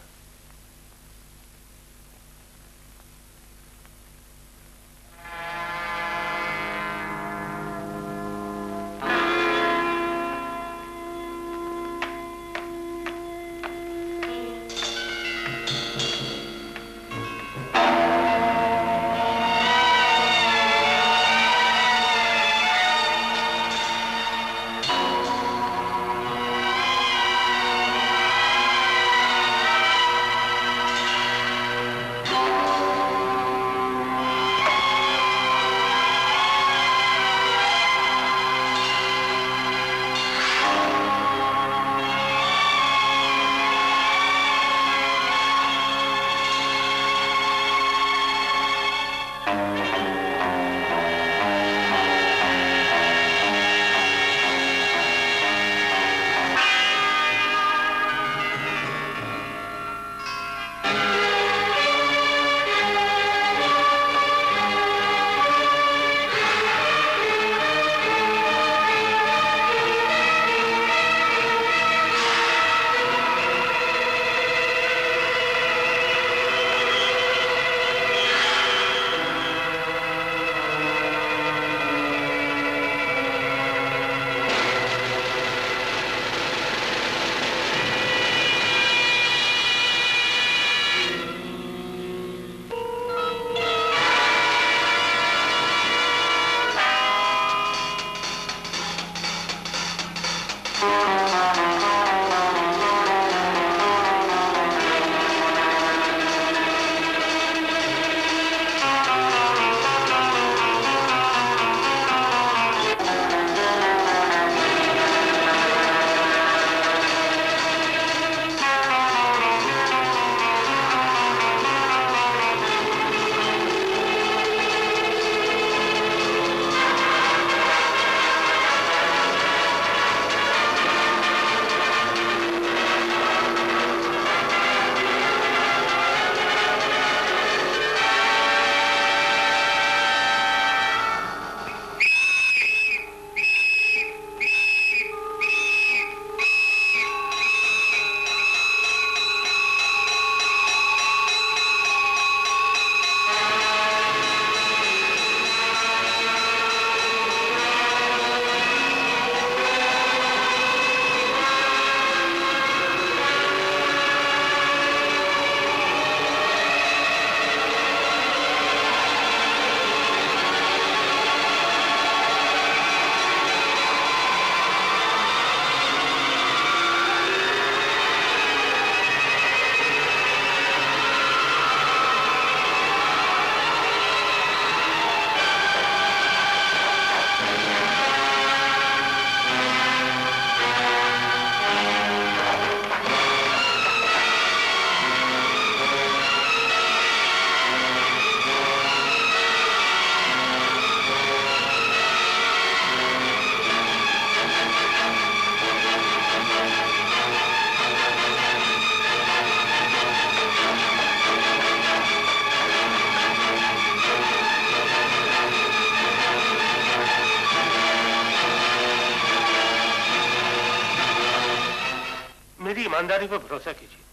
D: ईमानदारी पर भरोसा कीजिए,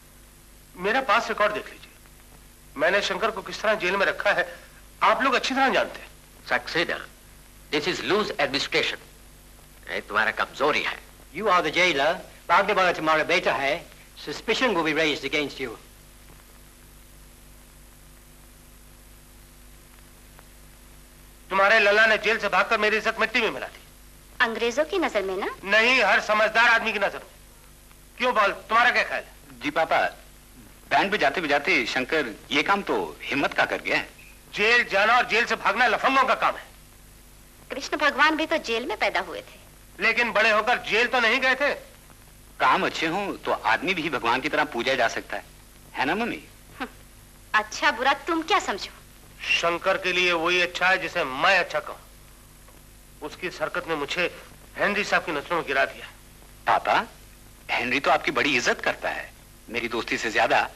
D: मेरा पास रिकॉर्ड देख लीजिए। मैंने शंकर को किस तरह जेल में रखा है आप लोग अच्छी तरह जानते हैं।
G: Saxena, this is loose administration. तुम्हारा कमजोरी है।
H: You are the jailer. भागने वाला तुम्हारा बेटा है. Suspicion will be raised against you.
D: तुम्हारे लल्ला ने जेल से भागकर मेरी इज्जत मिट्टी में मिला दी।
C: अंग्रेजों की नजर में ना?
D: नहीं, हर समझदार आदमी की नजर में। क्यों बोल, तुम्हारा क्या ख्याल है?
M: जी पापा, बैंड पे जाते शंकर ये काम तो हिम्मत का कर गया है।
D: जेल जाना और जेल से भागना लफंगों का काम है।
C: कृष्ण भगवान भी तो जेल में पैदा हुए थे,
D: लेकिन बड़े होकर जेल तो नहीं गए थे।
M: काम अच्छे हों तो आदमी भी भगवान की तरह पूजा जा सकता है ना मम्मी?
C: अच्छा बुरा तुम क्या समझो?
D: शंकर के लिए वही अच्छा है जिसे मैं अच्छा कहूं। उसकी इस हरकत ने मुझे हेनरी साहब की नजरों में गिरा दिया।
M: पापा, हेनरी तो आपकी बड़ी इज्जत करता है, मेरी दोस्ती से ज्यादा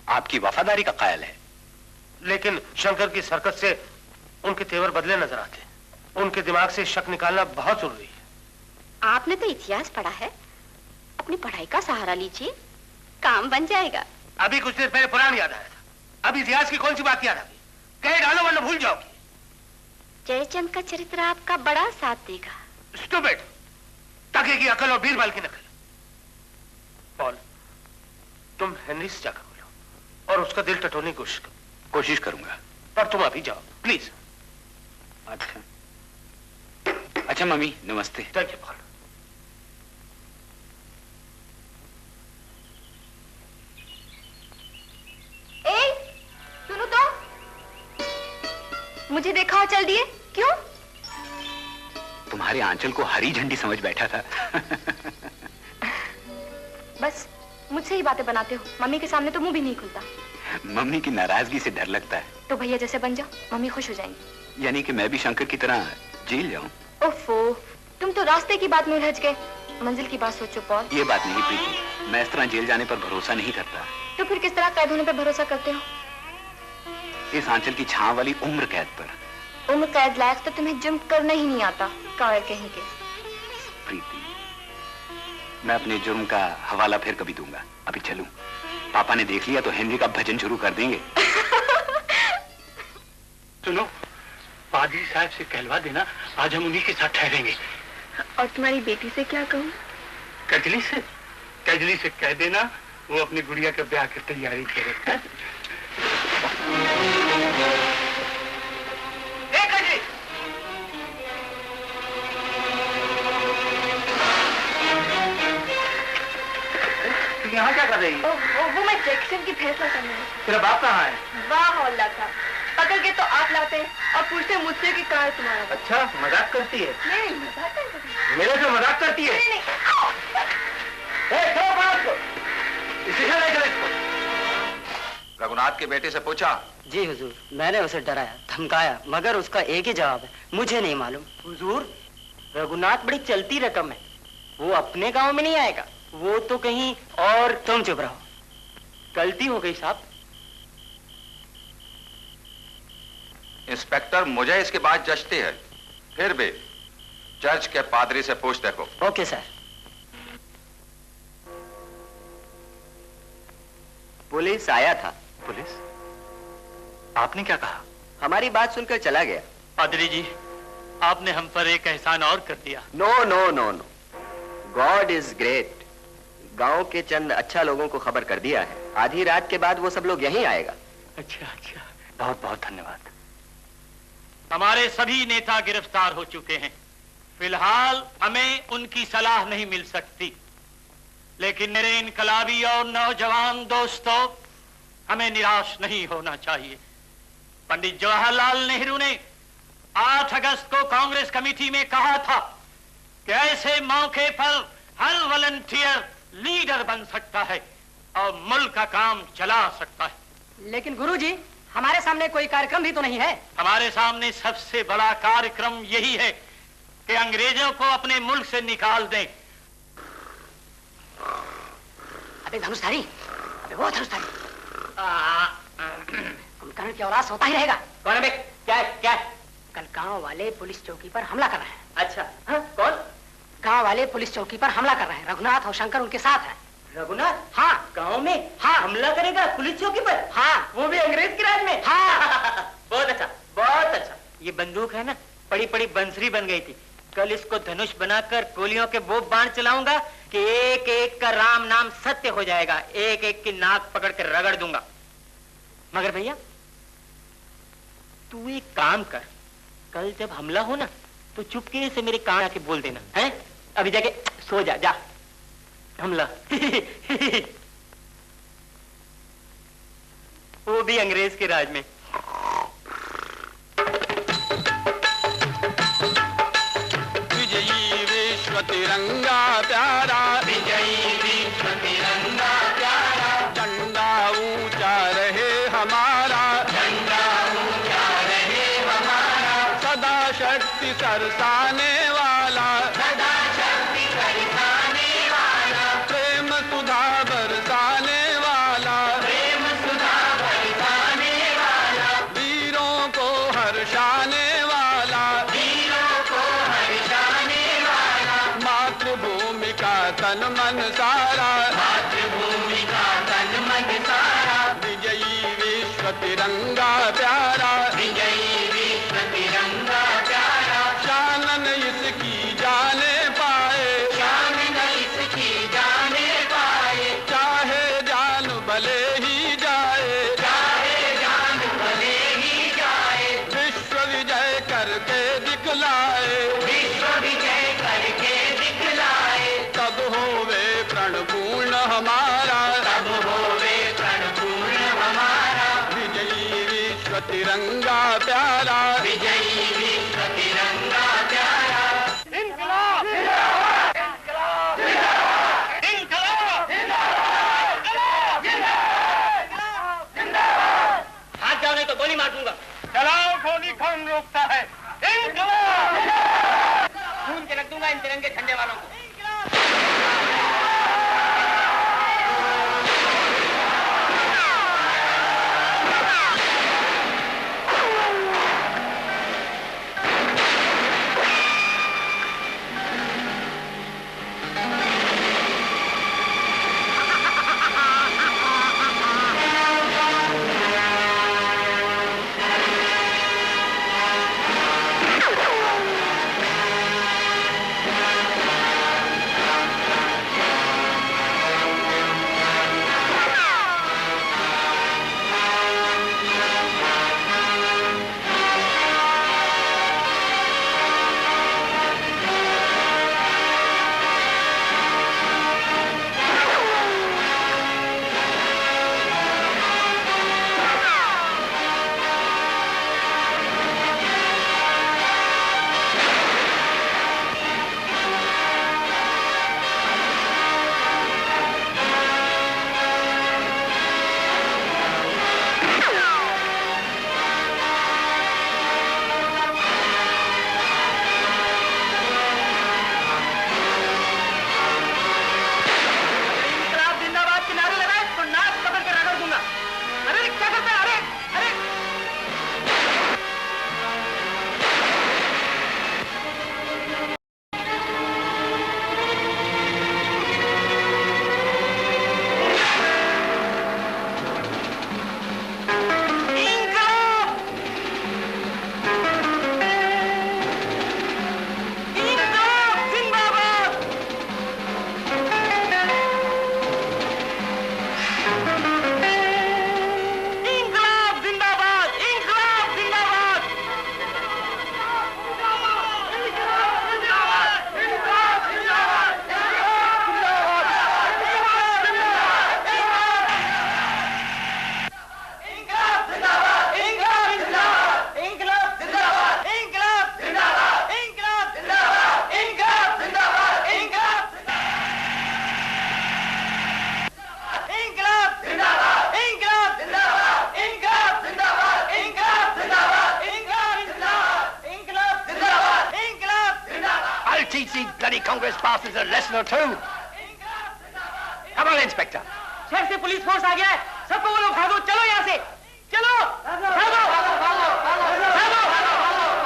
M: आपकी वफादारी का कायल है।
D: लेकिन शंकर की इस हरकत से उनके तेवर बदले नजर आते हैं। उनके दिमाग से शक निकालना बहुत जरूरी है।
C: आपने तो इतिहास पढ़ा है, अपनी पढ़ाई का सहारा लीजिए, काम बन जाएगा।
D: अभी कुछ देर पहले पुराण याद आया था, अब इतिहास की कौन सी बात याद आ गई? कहे डालो वरना भूल जाओगी।
C: जयचंद का चरित्र आपका बड़ा साथ देगा।
D: स्टूपिड, टके की अकल और बीरबल की नकल। पॉल, तुम हेनरी से जाकर बोलो और उसका दिल टटोलने की
M: कोशिश करूंगा।
D: पर तुम अभी जाओ प्लीज।
M: अच्छा मम्मी, नमस्ते।
D: Thank you Paul.
C: सुनो तो, मुझे देखा और चल दिए क्यों?
M: तुम्हारे आंचल को हरी झंडी समझ बैठा था।
C: बस मुझसे ही बातें बनाते हो, मम्मी के सामने तो मुंह भी नहीं खुलता।
M: मम्मी की नाराजगी से डर लगता है।
C: तो भैया जैसे बन जाओ, मम्मी खुश हो जाएंगी।
M: यानी कि मैं भी शंकर की तरह जेल जाऊं?
C: ओफो, तुम तो रास्ते की बात में उलझ गए, मंजिल की बात सोचो पॉल।
M: ये बात नहीं प्रीति, मैं इस तरह जेल जाने पर भरोसा नहीं करता।
C: तो फिर किस तरह कैद होने पर भरोसा करते हो?
M: इस आंचल की छांव वाली उम्र कैद पर।
C: उम्र कैद लायक तो तुम्हें जुर्म करना ही नहीं आता, कायर कहीं के।
M: प्रीति, मैं अपने जुर्म का हवाला फिर कभी दूंगा। अभी चलूं? पापा ने देख लिया तो हेनरी का भजन शुरू कर देंगे।
F: सुनो, पादरी साहब से कहलवा देना आज हम उन्हीं के साथ ठहरेंगे।
C: और तुम्हारी बेटी से क्या कहूँ?
F: कजली से कह देना वो अपनी गुड़िया के ब्याह की तैयारी करे।
H: यहाँ क्या कर रही है?
C: वो मैं जैक्सन की फैसला करने आई।
H: तेरा बाप कहाँ है?
C: वाह हौला था, पकड़ के तो आप लाते हैं और पूछते मुझसे कि कहाँ है तुम्हारा।
H: अच्छा, मजाक करती है?
C: नहीं, मजाक करती है।
H: मेरे से मजाक करती है?
C: नहीं,
E: रघुनाथ के बेटे से पूछा?
H: जी हुजूर, मैंने उसे डराया, धमकाया, मगर उसका एक ही जवाब है, मुझे नहीं मालूम। हुजूर, रघुनाथ बड़ी चलती रकम है, वो अपने गांव में नहीं आएगा, वो तो कहीं और। तुम चुप रहो, गलती हो गई साहब।
E: इंस्पेक्टर, मुझे इसकी बात जचती है, फिर भी चर्च के पादरी से पूछ देखो।
H: Okay sir.
L: पुलिस आया था।
J: पुलिस? आपने क्या कहा?
L: हमारी बात सुनकर चला गया।
F: पादरी जी, आपने हम पर एक एहसान और कर दिया।
L: No no no no, God is great. गांव के चंद अच्छा लोगों को खबर कर दिया है, आधी रात के बाद वो सब लोग यहीं आएगा।
F: अच्छा अच्छा,
J: बहुत बहुत धन्यवाद।
F: हमारे सभी नेता गिरफ्तार हो चुके हैं। फिलहाल हमें उनकी सलाह नहीं मिल सकती, लेकिन मेरे इनकलाबी और नौजवान दोस्तों, हमें निराश नहीं होना चाहिए। पंडित जवाहरलाल नेहरू ने 8 अगस्त को कांग्रेस कमेटी में कहा था कि ऐसे मौके पर हर वॉलंटियर लीडर बन सकता है और मुल्क का काम चला सकता है।
H: लेकिन गुरुजी, हमारे सामने कोई कार्यक्रम भी तो नहीं है।
F: हमारे सामने सबसे बड़ा कार्यक्रम यही है कि अंग्रेजों को अपने मुल्क से निकाल दें।
H: अबे धनुषधारी, अबे वो धनुषधारी, कुंभकर्ण की औलाद सोता ही रहेगा। कौन है बे? क्या है? कल गांव वाले पुलिस चौकी पर हमला कर रहे हैं। अच्छा, हाँ? कौन? गांव वाले पुलिस चौकी पर हमला कर रहे हैं। रघुनाथ और शंकर उनके साथ हैं। रघुनाथ? हाँ। गांव में? हाँ। हमला करेगा पुलिस चौकी पर? हाँ। वो भी अंग्रेज के राज में? हाँ। बहुत अच्छा, बहुत अच्छा। ये बंदूक है ना, बड़ी बड़ी बंसरी बन गई थी। कल इसको धनुष बनाकर गोलियों के वो बाण चलाऊंगा कि एक एक का राम नाम सत्य हो जाएगा। एक एक की नाक पकड़ कर रगड़ दूंगा। मगर भैया तू एक काम कर, कल जब हमला हो ना तो चुपके से मेरे कान आके बोल देना है। अभी जाके सो जा, जा। हमला वो भी अंग्रेज के राज में।
N: विजयी विश्व तिरंगा प्यारा, विजयी विश्व तिरंगा प्यारा, झंडा ऊंचा रहे हमारा, झंडा ऊंचा रहे हमारा, सदा शक्ति सरसाने वाला, सदा शक्ति सरसाने वाला, प्रेम सुधा बरसाने वाला, प्रेम सुधा बरसाने वाला, वीरों को हर्षाने वाला, वीरों को हर्षाने वाला, मातृभूमि का तन मन सारा, मातृभूमि का तन मन सारा, विजयी विश्व तिरंगा प्यारा, विजयी विश्व तिरंगा प्यारा, शान इसकी जाने पाए, शान इसकी जाने पाए, चाहे जान भले ही जाए, चाहे जान भले ही जाए, विश्व विजय करके दिखलाए, विश्व विजय करके दिखलाए, तब होवे प्रण पूर्ण हमारा, तब होवे प्रण पूर्ण हमारा, विजयी विश्व तिरंगा प्यारा, विजयी विश्व तिरंगा प्यारा। इनकलाब जिंदाबाद, इनकलाब जिंदाबाद, इनकलाब जिंदाबाद, इनकलाब जिंदाबाद।
H: हाथ जाओ नहीं तो गोली मार दूंगा।
N: चलाओ गोली, कौन रोकता है? इनकलाब
H: खून के रख दूंगा इन तिरंगे झंडे वालों को।
G: bloody Congress passes a lesson or two. Come on, Inspector.
H: शहर से पुलिस फोर्स आ गया है, सबको बोलो भागो, चलो यहाँ से, चलो, भागो, भागो, भागो, भागो, भागो, भागो, भागो।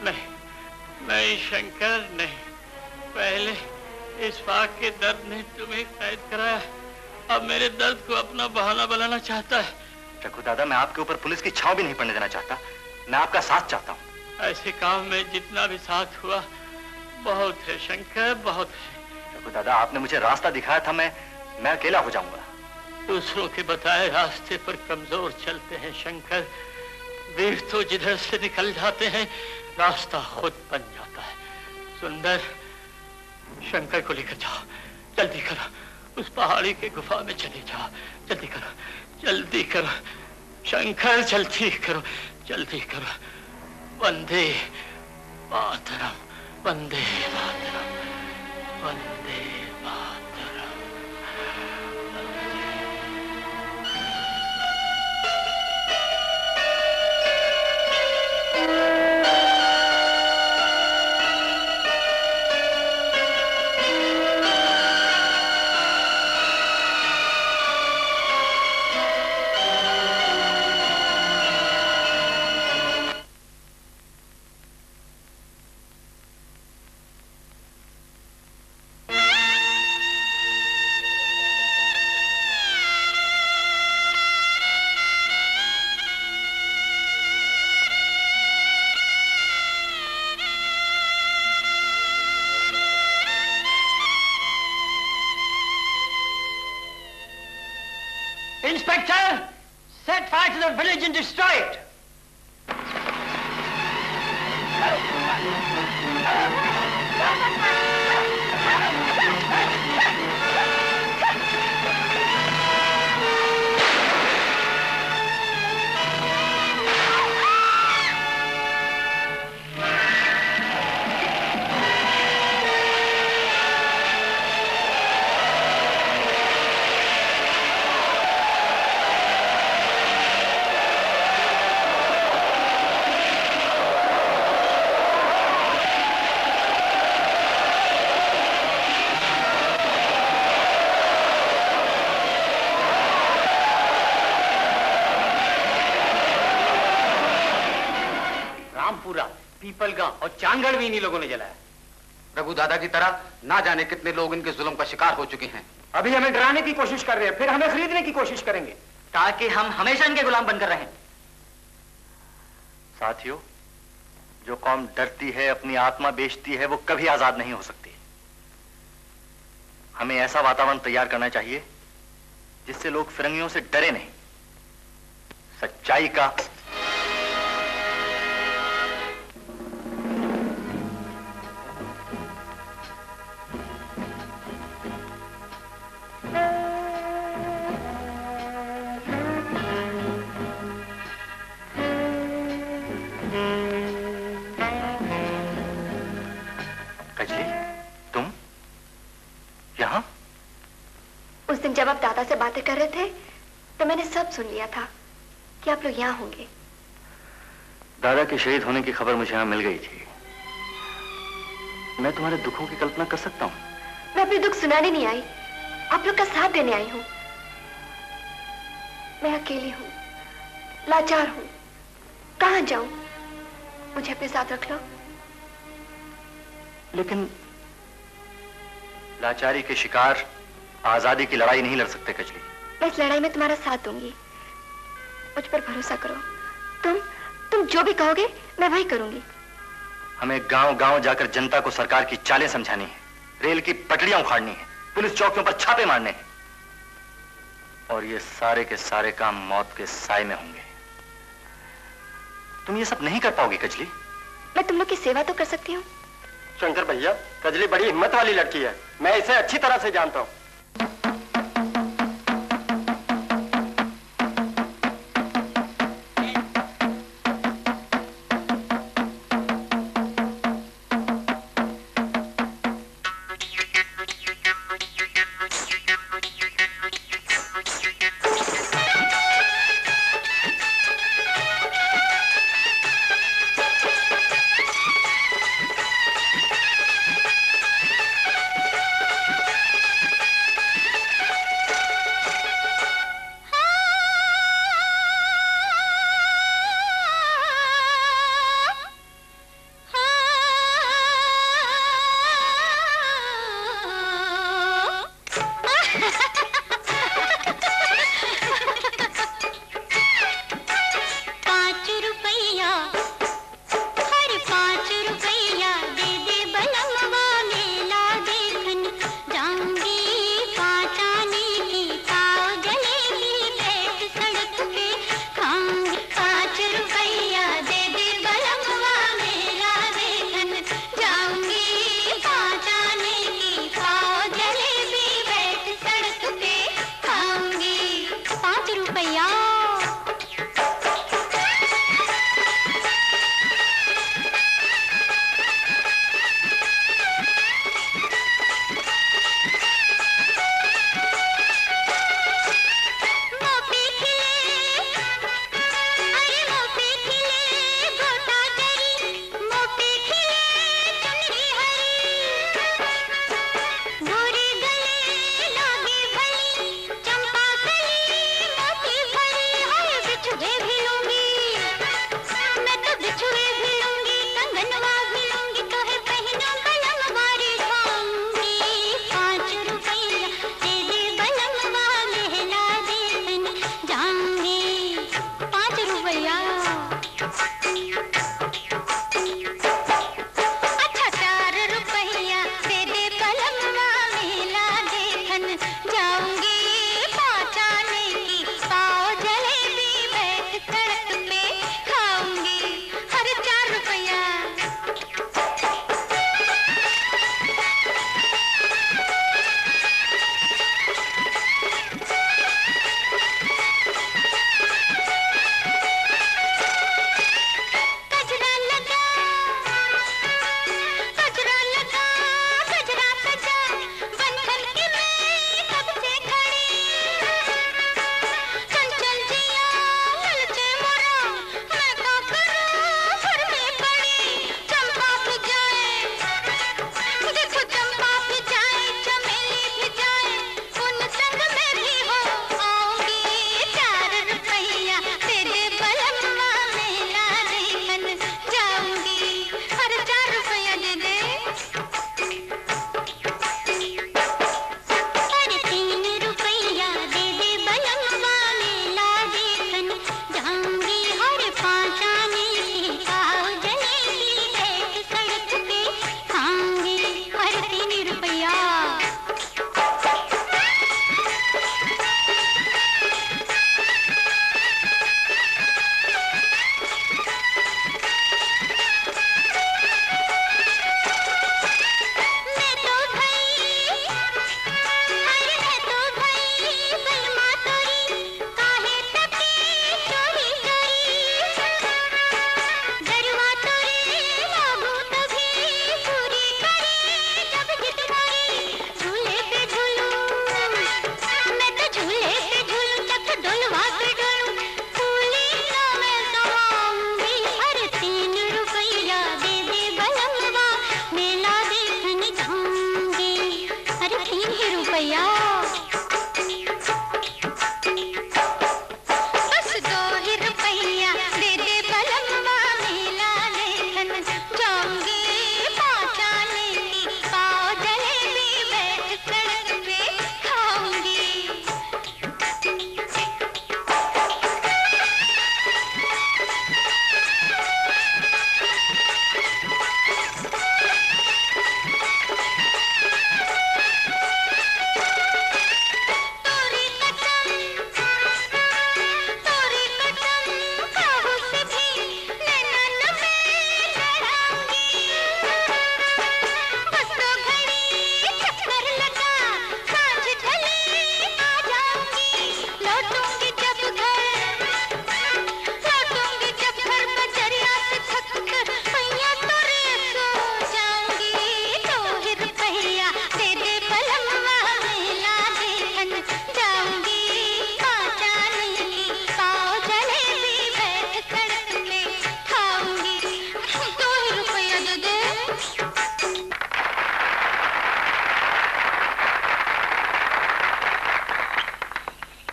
F: नहीं नहीं शंकर, नहीं। पहले इस फाक के दर्द ने तुम्हें कैद कराया, अब मेरे दर्द को अपना बहाना बनाना चाहता है।
J: रघु दादा, मैं आपके ऊपर पुलिस की छांव भी नहीं पड़ने देना चाहता। मैं आपका साथ चाहता हूँ।
F: ऐसे काम में जितना भी साथ हुआ बहुत है शंकर, बहुत है।
J: रघु दादा, आपने मुझे रास्ता दिखाया था, मैं अकेला हो जाऊंगा।
F: दूसरों के बताए रास्ते पर कमजोर चलते हैं शंकर। वीर तो जिधर से निकल जाते हैं रास्ता खुद बन जाता है। सुंदर, शंकर को लेकर जाओ, जल्दी करो। उस पहाड़ी के गुफा में चले जाओ, जल्दी करो, जल्दी करो शंकर, जल्दी करो, जल्दी करो। Vande Mataram, Vande Mataram, Vande Mataram.
H: Inspector, set fire to the village and destroy it.
O: Pipalgaon और चांदगढ़ भी इन्हीं लोगों ने जलाया।
M: रघु दादा की तरह ना जाने कितने लोग इनके जुल्म का शिकार हो चुके हैं।
O: अभी हमें डराने की कोशिश कर रहे हैं, फिर हमें खरीदने की कोशिश करेंगे
H: ताकि हम हमेशा इनके गुलाम बनकर रहें।
J: साथियों, जो कौम डरती है, अपनी आत्मा बेचती है, वो कभी आजाद नहीं हो सकती। हमें ऐसा वातावरण तैयार करना चाहिए जिससे लोग फिरंगियों से डरे नहीं। सच्चाई का
C: जब आप दादा से बातें कर रहे थे तो मैंने सब सुन लिया था कि आप लोग यहाँ होंगे।
J: दादा के शहीद होने की खबर मुझे यहाँ मिल गई थी। मैं तुम्हारे दुखों की कल्पना कर सकता हूँ।
C: मैं अपने दुख सुनाने नहीं आई, आप लोग का साथ देने आई हूँ। मैं अकेली हूँ, लाचार हूँ, कहाँ जाऊं? मुझे अपने साथ रख लो।
J: लेकिन लाचारी के शिकार आजादी की लड़ाई नहीं लड़ सकते कजली।
C: मैं इस लड़ाई में तुम्हारा साथ दूंगी, मुझ पर भरोसा करो। तुम जो भी कहोगे मैं वही करूंगी।
J: हमें गांव-गांव जाकर जनता को सरकार की चालें समझानी है, रेल की पटरियां उखाड़नी है, पुलिस चौकियों पर छापे मारने हैं, और ये सारे के सारे काम मौत के साए में होंगे। तुम ये सब नहीं कर पाओगी कजली।
C: मैं तुम लोग की सेवा तो कर सकती हूँ।
O: शंकर भैया, कजली बड़ी हिम्मत वाली लड़की है, मैं इसे अच्छी तरह से जानता हूँ।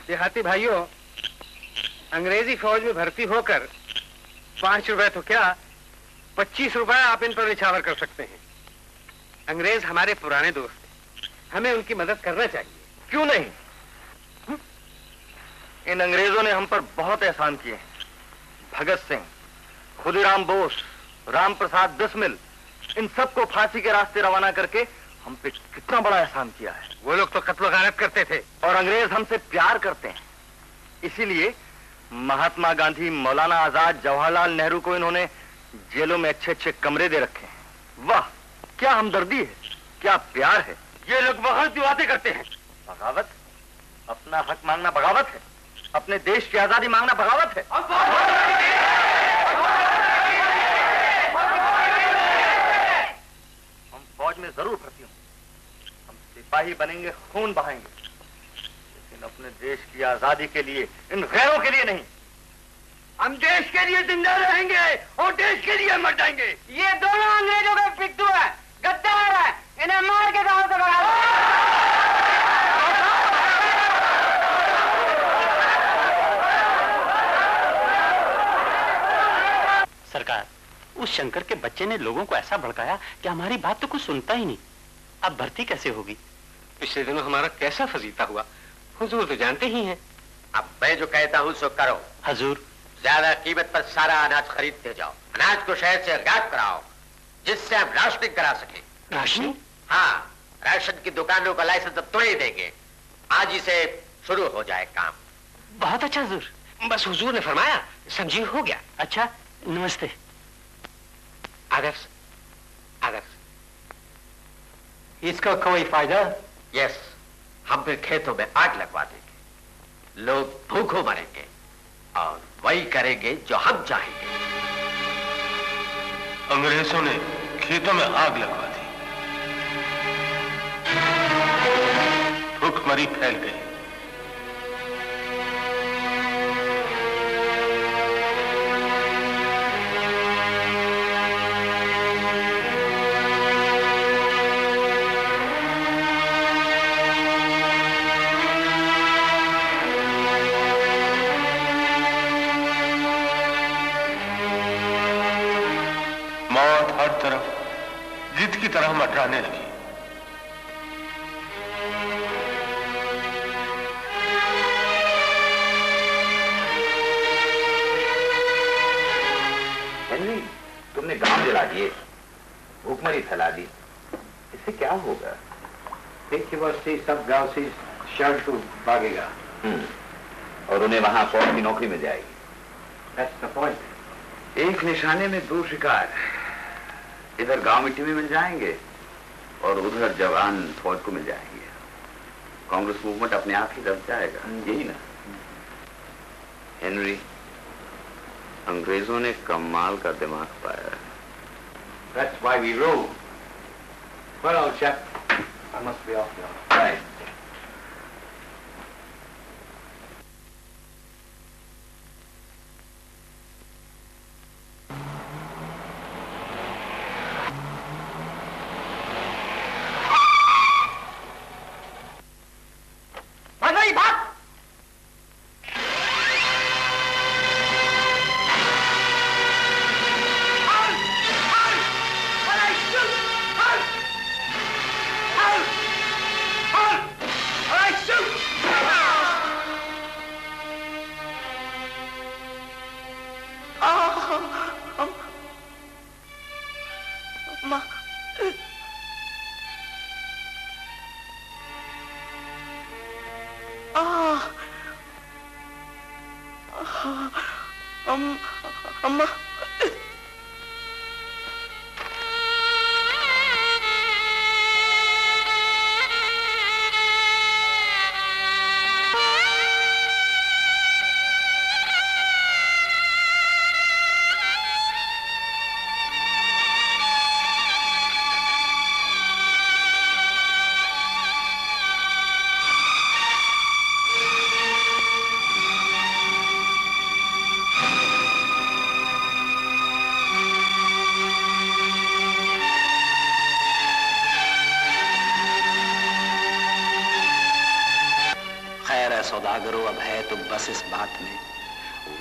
P: देहाती भाइयों, अंग्रेजी फौज में भर्ती होकर 5 रुपए तो क्या 25 रुपए आप इन पर निछावर कर सकते हैं। अंग्रेज हमारे पुराने दोस्त हैं, हमें उनकी मदद करना चाहिए।
J: क्यों नहीं? इन अंग्रेजों ने हम पर बहुत एहसान किए। भगत सिंह, खुदीराम बोस, राम प्रसाद बिस्मिल, इन सबको फांसी के रास्ते रवाना करके हम पे कितना बड़ा एहसान किया है।
P: वो लोग तो कत्ल गारत करते थे
J: और अंग्रेज हमसे प्यार करते हैं। इसीलिए महात्मा गांधी, मौलाना आजाद, जवाहरलाल नेहरू को इन्होंने जेलों में अच्छे अच्छे कमरे दे रखे हैं। वाह, क्या हमदर्दी है, क्या प्यार है।
P: ये लोग बहुत सी बातें करते हैं।
J: बगावत? अपना हक मांगना बगावत है? अपने देश की आजादी मांगना बगावत है? हम फौज में जरूर भर्ती होंगे, हम सिपाही बनेंगे, खून बहाएंगे, लेकिन अपने देश की आजादी के लिए, इन गैरों के लिए नहीं।
P: हम देश के लिए जिंदा रहेंगे और देश के लिए मर जाएंगे।
H: ये दोनों अंग्रेजों का पिट्ठू है, गद्दार है, इन्हें मार के गांव से भगा दो।
F: सरकार, उस शंकर के बच्चे ने लोगों को ऐसा भड़काया कि हमारी बात तो कुछ सुनता ही नहीं। अब भर्ती कैसे होगी?
P: पिछले दिनों हमारा कैसा फजीता हुआ, हुजूर तो जानते ही हैं।
G: अब मैं जो कहता हूँ सो करो।
F: हजूर,
G: ज्यादा कीमत पर सारा अनाज खरीदते जाओ। अनाज को शहर से गायब कराओ, जिससे हम राशनिंग करा सके।
F: राशनिंग?
G: हाँ, राशन की दुकानों का लाइसेंस अब तो ही देंगे। आज ही से शुरू हो जाए काम।
F: बहुत अच्छा हजूर।
P: बस हुजूर ने फरमाया, समझी हो गया।
F: अच्छा, नमस्ते।
P: आदर्श, आदर्श,
F: इसका कोई फायदा?
G: यस, हम फिर खेतों में आग लगवा देंगे, लोग भूखों मरेंगे और वही करेंगे जो हम चाहेंगे।
D: अंग्रेजों ने खेतों में आग लगवा दी, भूखमरी फैल गई। मौत हर तरफ जिद की तरह मंडराने लगी।
M: हेनरी, तुमने गांव जला दिए, भूखमरी फैला दी, इससे क्या होगा?
P: देखिए बस सब गांव से शर्ट को भागेगा
M: और उन्हें वहां फौज की नौकरी मिल जाएगी।
P: That's the point.
M: एक निशाने में 2 शिकार, इधर गांव मिट्टी में मिल जाएंगे और उधर जवान फौज को मिल जाएंगे। कांग्रेस मूवमेंट अपने आप ही दब जाएगा, यही ना? हेनरी, अंग्रेजों ने कमाल का दिमाग पाया।
P: That's why we rule. Well, old chap, I must be off now.
M: Right.
H: भाग!
Q: अम्मा
M: सौदागरों अब है तो बस इस बात में,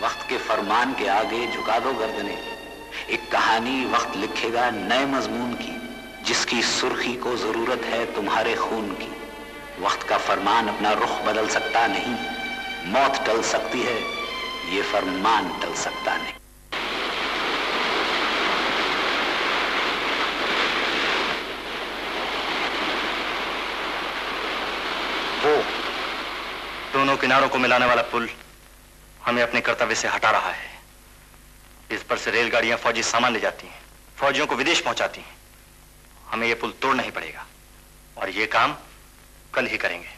M: वक्त के फरमान के आगे झुका दो गर्दने। एक कहानी वक्त लिखेगा नए मजमून की, जिसकी सुर्खी को जरूरत है तुम्हारे खून की। वक्त का फरमान अपना रुख बदल सकता नहीं, मौत टल सकती है, ये फरमान टल सकता नहीं।
J: वो दोनों किनारों को मिलाने वाला पुल हमें अपने कर्तव्य से हटा रहा है। इस पर से रेलगाड़ियां फौजी सामान ले जाती हैं, फौजियों को विदेश पहुंचाती हैं। हमें यह पुल तोड़ना ही पड़ेगा और यह काम कल ही करेंगे।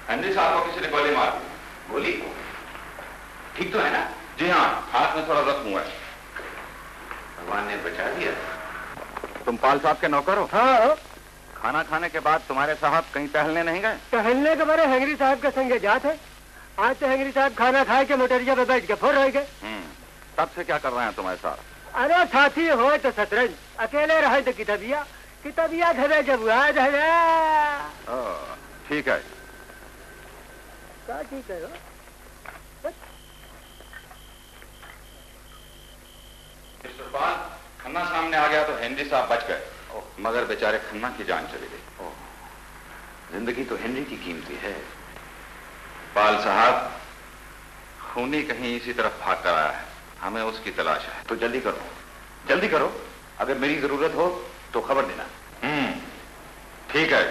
E: हेनरी साहब को किसी ने गोली मार दी। गोली? ठीक तो है ना? जी हाँ, हाथ में थोड़ा जख्म हुआ है।
M: भगवान ने बचा दिया।
E: तुम पाल साहब के नौकर हो?
P: हाँ।
E: खाना खाने के बाद तुम्हारे साहब कहीं टहलने नहीं गए?
P: टहलने के बारे हेनरी साहब के संगे जात है। आज तो हेनरी साहब खाना खा के मोटरिया पे बैठ के फुर रह गए।
E: तब से क्या कर रहे हैं तुम्हारे साथ?
P: अरे साथी हो तो शतरंज, अकेले रहे तो किताबिया धरे जब आ धरे।
E: ठीक है।
P: क्या ठीक है?
E: मिस्टर पाल, खन्ना सामने आ गया तो हेनरी साहब बच गए, मगर बेचारे खन्ना की जान चली गई।
M: जिंदगी तो हेनरी की कीमती है।
E: पाल साहब, खूनी कहीं इसी तरफ भाग कर आया है, हमें उसकी तलाश है।
M: तो जल्दी करो, जल्दी करो। अगर मेरी जरूरत हो तो खबर देना।
E: ठीक है।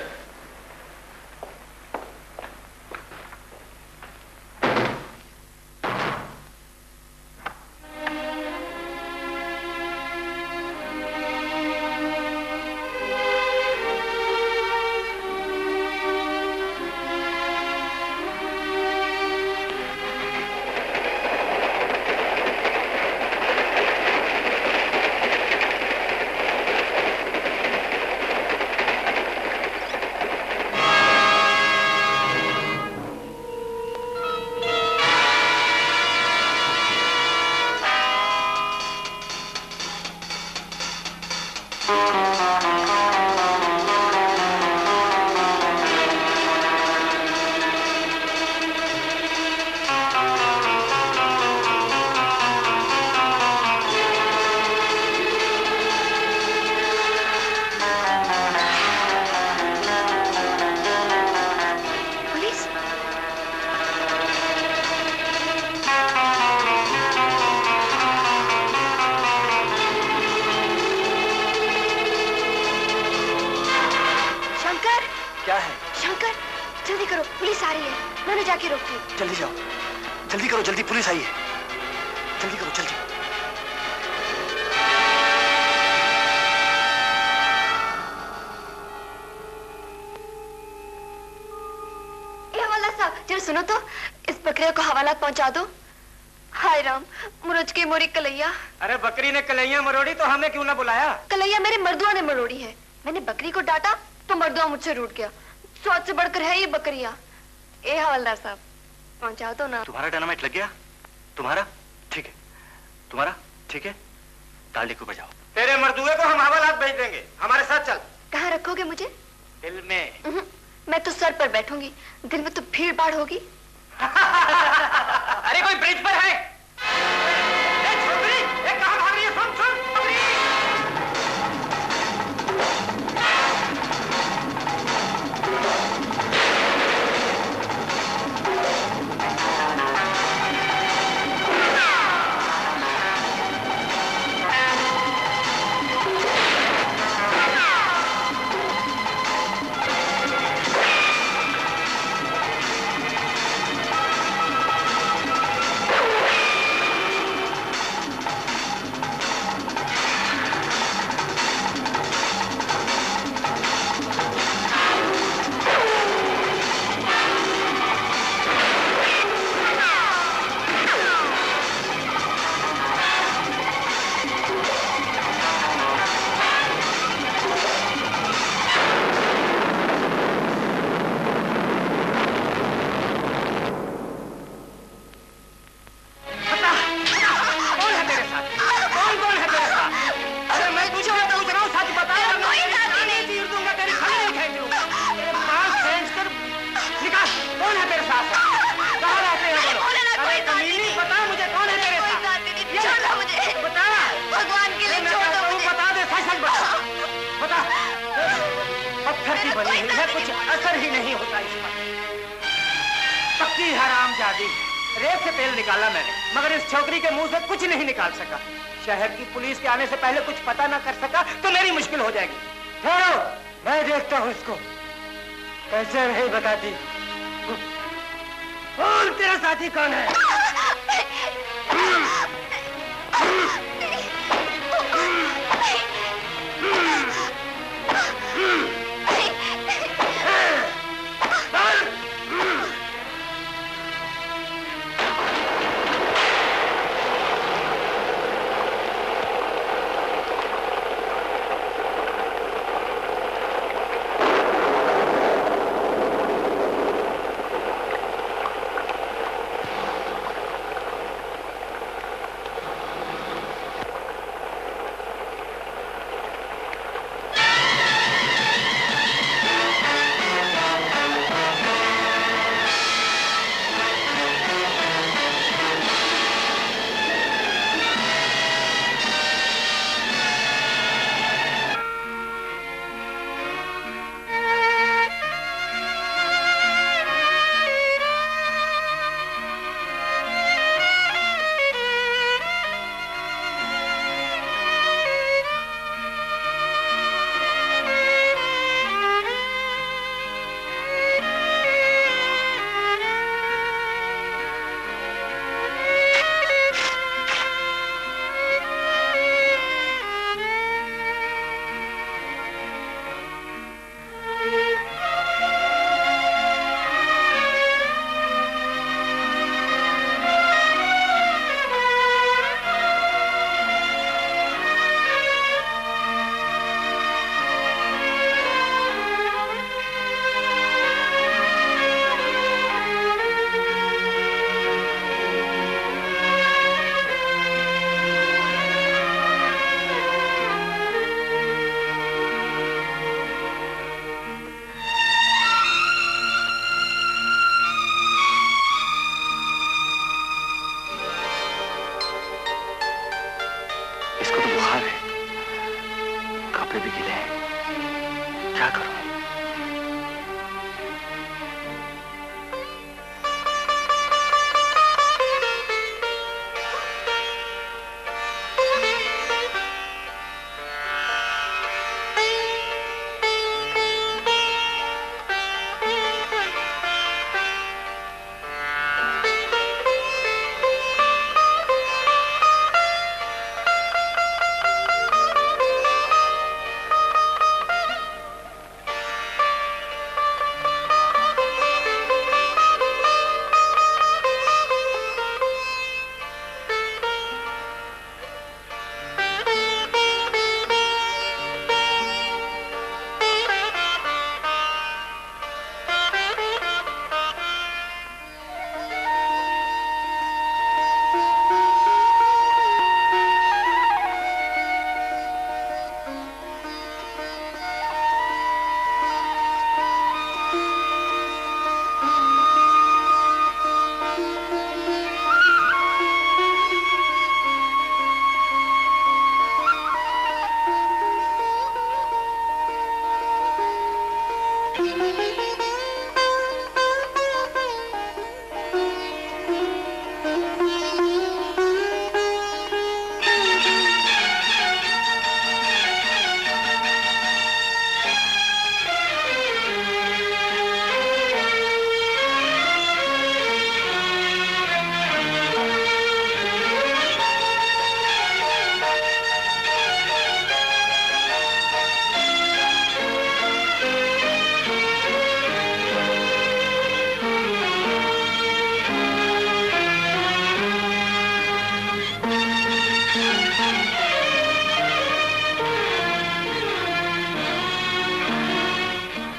J: जल्दी करो जल्दी।
C: जरा सुनो तो, इस बकरे को हवालात पहुंचा दो। हाय राम, मुरझ के मोरी कलैया।
O: अरे बकरी ने कलैया मरोड़ी तो हमें क्यों ना बुलाया?
C: कलैया मेरे मर्दुआ ने मरोड़ी है। मैंने बकरी को डांटा तो मर्दुआ मुझसे रूठ गया। स्वाद से बढ़कर है ये बकरियां। ए हवलदार साहब, पहुंचा दो ना।
J: तुम्हारा डायनामाइट लग गया? तुम्हारा ठीक है, तुम्हारा ठीक है, ताल को बजाओ।
O: तेरे मर्दुए को हम हवालात भेज देंगे, हमारे साथ चल।
C: कहाँ रखोगे मुझे?
O: दिल में।
C: मैं तो सर पर बैठूंगी, दिल में तो भीड़ भाड़ होगी।
O: अरे कोई ब्रिज पर है? छोकरी, कहाँ भाग रही है? सुन सुन कुछ असर ही नहीं होता इस पर। पक्की हरामजादी। रेत से तेल निकाला मैंने, मगर इस छोकरी के मुंह से कुछ नहीं निकाल सका। शहर की पुलिस के आने से पहले कुछ पता ना कर सका तो मेरी मुश्किल हो जाएगी। छोड़ो, मैं देखता हूँ इसको कैसे नहीं बताती। बोल, तेरा साथी कौन है?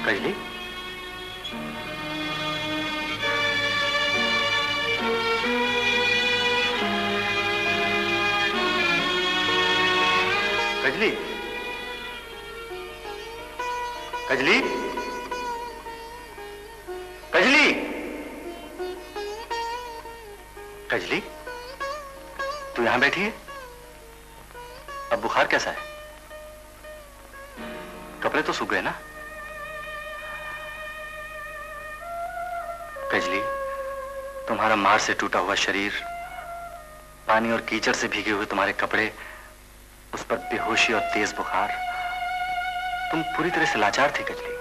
J: कजली, कजली, कजली, कजली, कजली, तू यहां बैठी है? अब बुखार कैसा है? कपड़े तो सूख गए ना? कजली, तुम्हारा मार से टूटा हुआ शरीर, पानी और कीचड़ से भीगे हुए तुम्हारे कपड़े, उस पर बेहोशी और तेज बुखार, तुम पूरी तरह से लाचार थी कजली।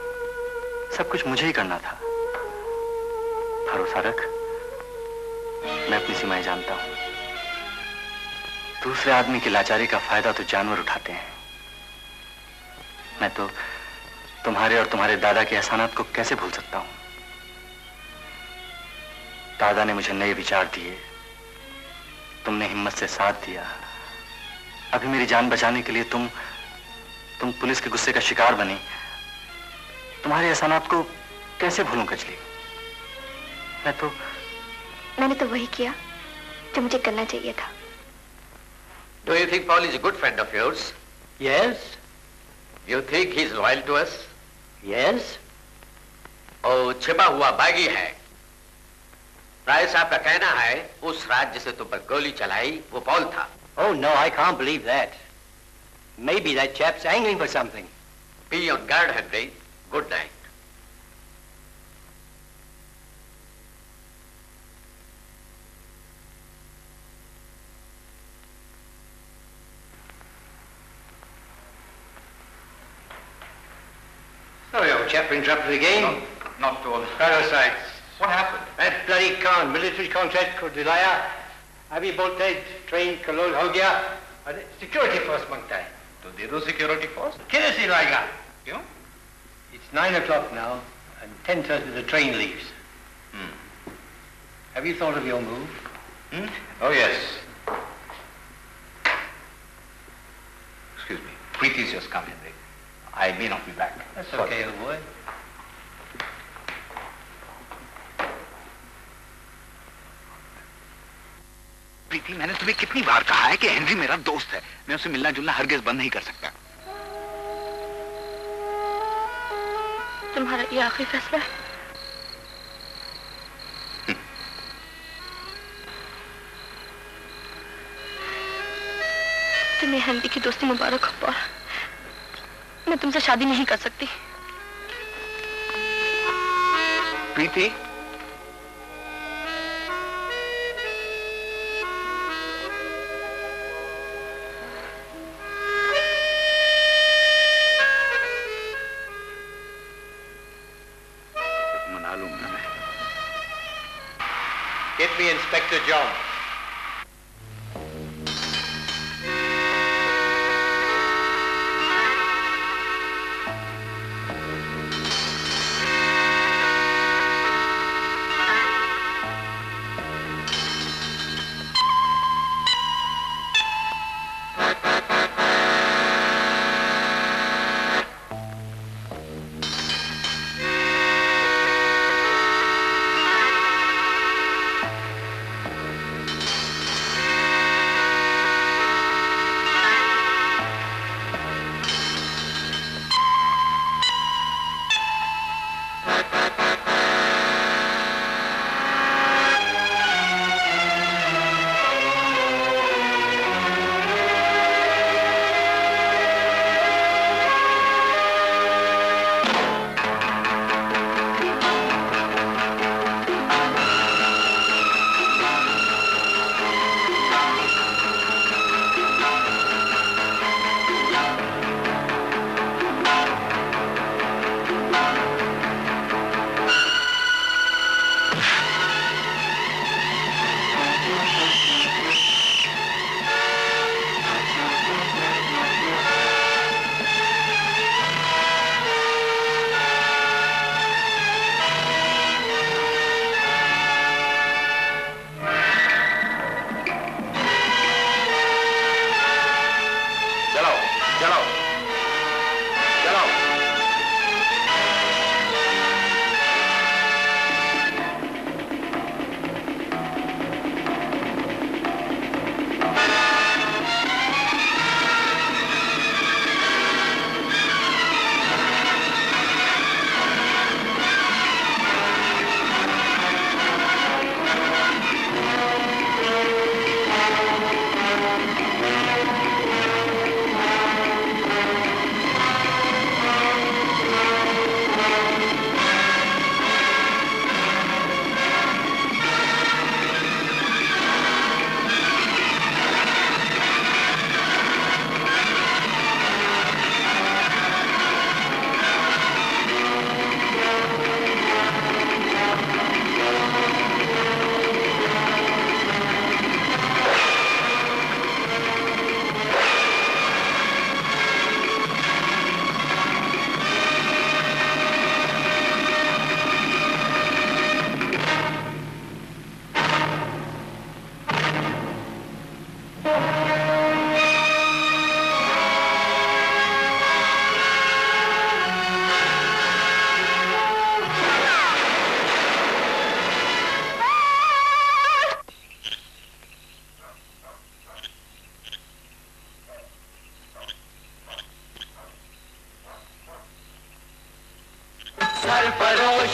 J: सब कुछ मुझे ही करना था। भरोसा रख, मैं अपनी सीमाएं जानता हूं। दूसरे आदमी की लाचारी का फायदा तो जानवर उठाते हैं। मैं तो तुम्हारे और तुम्हारे दादा के एहसानात को कैसे भूल सकता हूं? दादा ने मुझे नए विचार दिए, तुमने हिम्मत से साथ दिया। अभी मेरी जान बचाने के लिए तुम पुलिस के गुस्से का शिकार बनी। तुम्हारे एहसानात को कैसे भूलूं कजली?
C: मैंने तो वही किया जो मुझे करना चाहिए था।
G: Do you think Paul is a good friend of yours?
F: Yes.
G: You think he is loyal to us?
F: Yes.
G: और छिपा हुआ बागी है। राय साहब का कहना है उस रात जिसे तुम पर गोली चलाई वो पॉल था।
F: Oh no, I can't believe that. Maybe that chap's angling for something.
G: Be on guard, Henry. Good night.
F: Sorry, old chap, interrupted again.
E: No, not at all.
F: Parasites.
E: What happened?
F: That bloody con, military contract को दिलाया, अभी बोलते train close हो गया और security force मांगता है।
E: तो दे दो सिक्योरिटी फोर्स।
F: किधर से लाएगा?
E: क्यों?
F: It's 9 o'clock now and 10:30 the train leaves. Have you thought of your move?
E: Oh yes. Excuse me. Preeti's just come, Henry. I may not be back.
F: That's okay, old boy.
M: प्रीति, मैंने तुम्हें कितनी बार कहा है कि हेनरी मेरा दोस्त है। मैं उसे मिलना जुलना हरगिज बंद नहीं कर सकता।
C: तुम्हारा ये आखिरी फैसला है? तुम्हें हेनरी की दोस्ती मुबारक हो पॉल। मैं तुमसे शादी नहीं कर सकती।
M: प्रीति,
F: Get me Inspector John.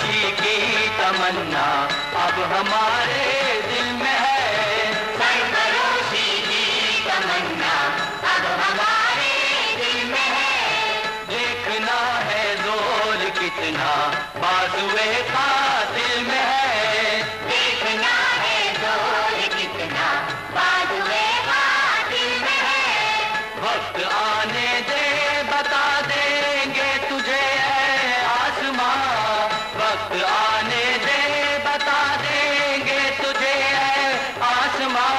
A: सरफरोशी की तमन्ना अब हमारे दिल में है, सरफरोशी की तमन्ना अब हमारे दिल में है। देखना है जोर कितना बाजुए कातिल में है, देखना है जोर कितना बाजुए कातिल में है। वक्त आने दे बता देंगे तुझे है आसमां, वक्त आने दे बता देंगे तुझे है आसमां।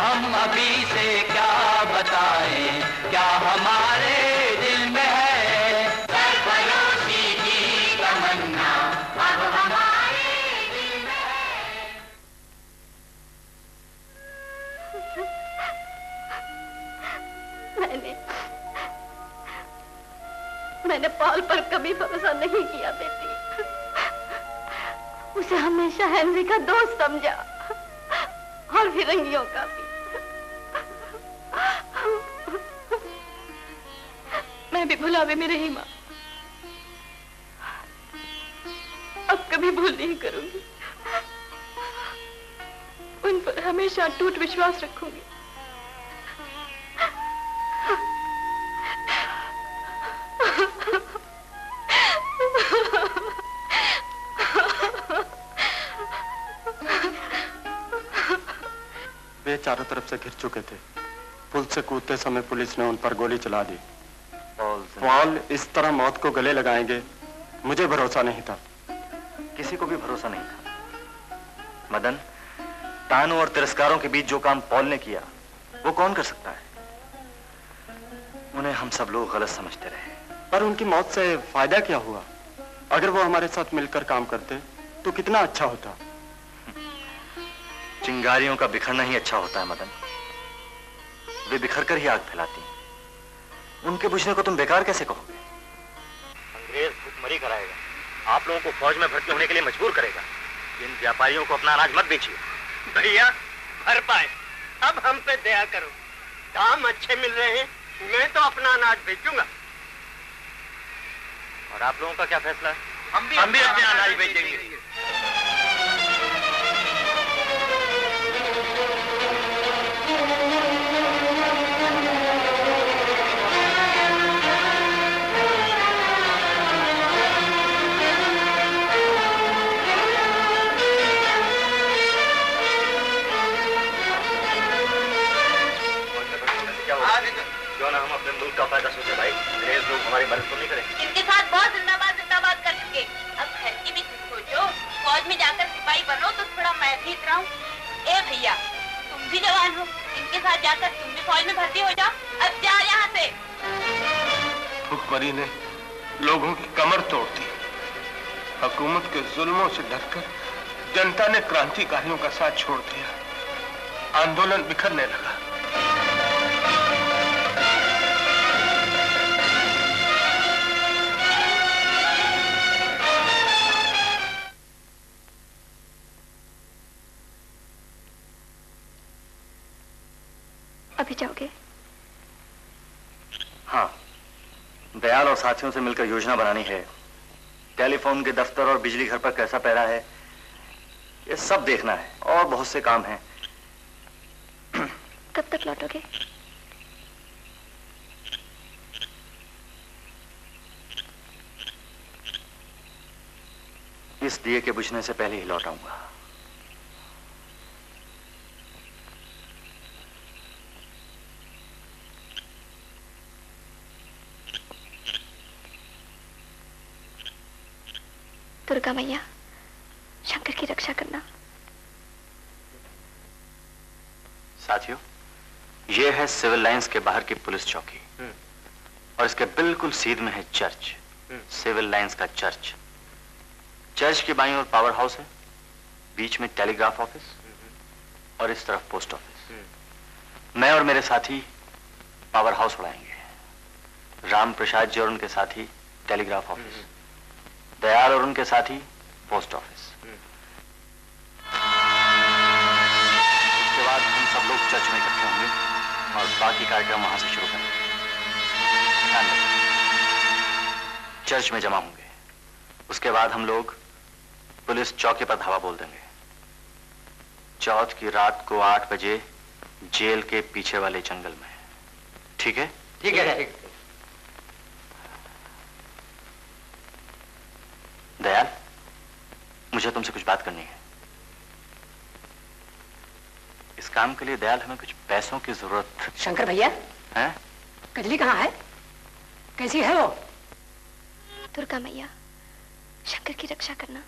A: हम अभी से क्या बताएं क्या हमारे दिल में है, सरफरोशी की तमन्ना अब हमारे दिल में
C: है। मैंने पॉल पर कभी भरोसा नहीं किया बेटी, उसे हमेशा हेनरी का दोस्त समझा और फिरंगियों का भी। मैं भी भुलावे में रही माँ, अब कभी भूल नहीं करूंगी, उन पर हमेशा अटूट विश्वास रखूंगी।
J: वे चारों तरफ से घिर चुके थे। पुल से कूदते समय पुलिस ने उन पर गोली चला दी। पॉल इस तरह मौत को गले लगाएंगे मुझे भरोसा नहीं था।
Q: किसी को भी भरोसा नहीं था। मदन, तानों और तिरस्कारों के बीच जो काम पॉल ने किया वो कौन कर सकता है? उन्हें हम सब लोग गलत समझते रहे।
J: पर उनकी मौत से फायदा क्या हुआ? अगर वो हमारे साथ मिलकर काम करते तो कितना अच्छा होता।
Q: चिंगारियों का बिखरना ही अच्छा होता है मदन, वे बिखर कर ही आग फैलाती। उनके बुझने को तुम बेकार कैसे कहोगे?
J: अंग्रेज भूखमरी कराएगा, आप लोगों को फौज में भर्ती होने के लिए मजबूर करेगा। इन व्यापारियों को अपना अनाज मत बेचिए।
O: भैया भर पाए, अब हम पे दया करो, दाम अच्छे मिल रहे हैं, मैं तो अपना अनाज बेचूंगा।
J: और आप लोगों का क्या फैसला है?
O: हम भी अपने अनाज बेचेंगे।
J: क्यों ना हम अपने मुल्क का फायदा सोचे भाई, अंग्रेज लोग हमारी मदद तो नहीं करेंगे।
R: इनके साथ बहुत जिंदाबाद जिंदाबाद कर चुके, अब घर की भी सोचो, फौज में जाकर सिपाही बनो तो थोड़ा मैं भी इतराऊं। ए भैया, तुम भी जवान हो, इनके साथ जाकर तुम भी फौज में भर्ती हो जाओ। अब जाओ यहाँ से।
D: भुखमरी ने लोगों की कमर तोड़ दी। हुकूमत के जुल्मों से डरकर जनता ने क्रांतिकारियों का साथ छोड़ दिया। आंदोलन बिखरने लगा।
C: अभी जाओगे?
Q: हाँ, दयाल और साथियों से मिलकर योजना बनानी है। टेलीफोन के दफ्तर और बिजली घर पर कैसा पहरा है ये सब देखना है, और बहुत से काम हैं।
C: कब तक लौटोगे?
Q: इस दिए के बुझने से पहले ही लौट आऊंगा।
C: दुर्गा मैया, शंकर की रक्षा करना।
Q: साथियों, ये है सिविल लाइंस के बाहर की पुलिस चौकी और इसके बिल्कुल सीध में है चर्च, सिविल लाइंस का चर्च। चर्च के बाईं ओर पावर हाउस है, बीच में टेलीग्राफ ऑफिस और इस तरफ पोस्ट ऑफिस। मैं और मेरे साथी पावर हाउस उड़ाएंगे, राम प्रसाद जी और उनके साथी टेलीग्राफ ऑफिस, दयाल और उनके साथी पोस्ट ऑफिस। उसके बाद हम सब लोग चर्च में इकट्ठे होंगे और बाकी कार्यक्रम वहां से शुरू करेंगे। ध्यान रखिए, चर्च में जमा होंगे। उसके बाद हम लोग पुलिस चौकी पर धावा बोल देंगे। चौथ की रात को 8 बजे जेल के पीछे वाले जंगल में। ठीक है?
O: ठीक है, ठीक।
Q: दयाल, मुझे तुमसे कुछ बात करनी है। इस काम के लिए दयाल हमें कुछ पैसों की जरूरत।
S: शंकर भैया
Q: है?
S: कजली कहाँ है? कैसी है वो?
C: दुर्गा मैया, शंकर की रक्षा करना।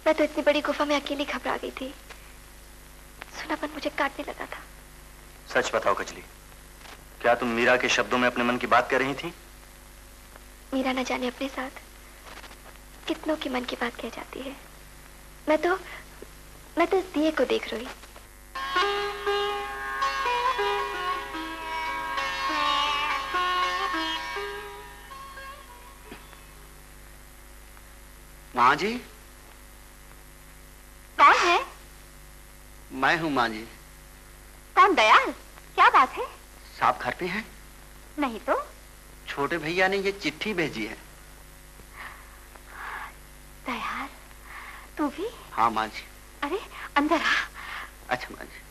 C: मैं तो इतनी बड़ी गुफा में अकेली घबरा गई थी। सुनापन मुझे काटने लगा था।
Q: सच बताओ कजली, क्या तुम मीरा के शब्दों में अपने मन की बात कह रही थी?
C: मीरा न जाने अपने साथ कितनों की मन की बात कह जाती है। मैं तो इस दिए को देख रही।
I: माँ जी।
C: कौन है?
I: मैं हूँ माँ जी।
C: कौन? दयाल? क्या बात है?
I: साहब घर पे हैं?
C: नहीं तो।
I: छोटे भैया ने ये चिट्ठी भेजी है।
C: दयाल, तू भी?
I: हाँ माँ जी।
C: अरे अंदर आ।
I: अच्छा माँ जी।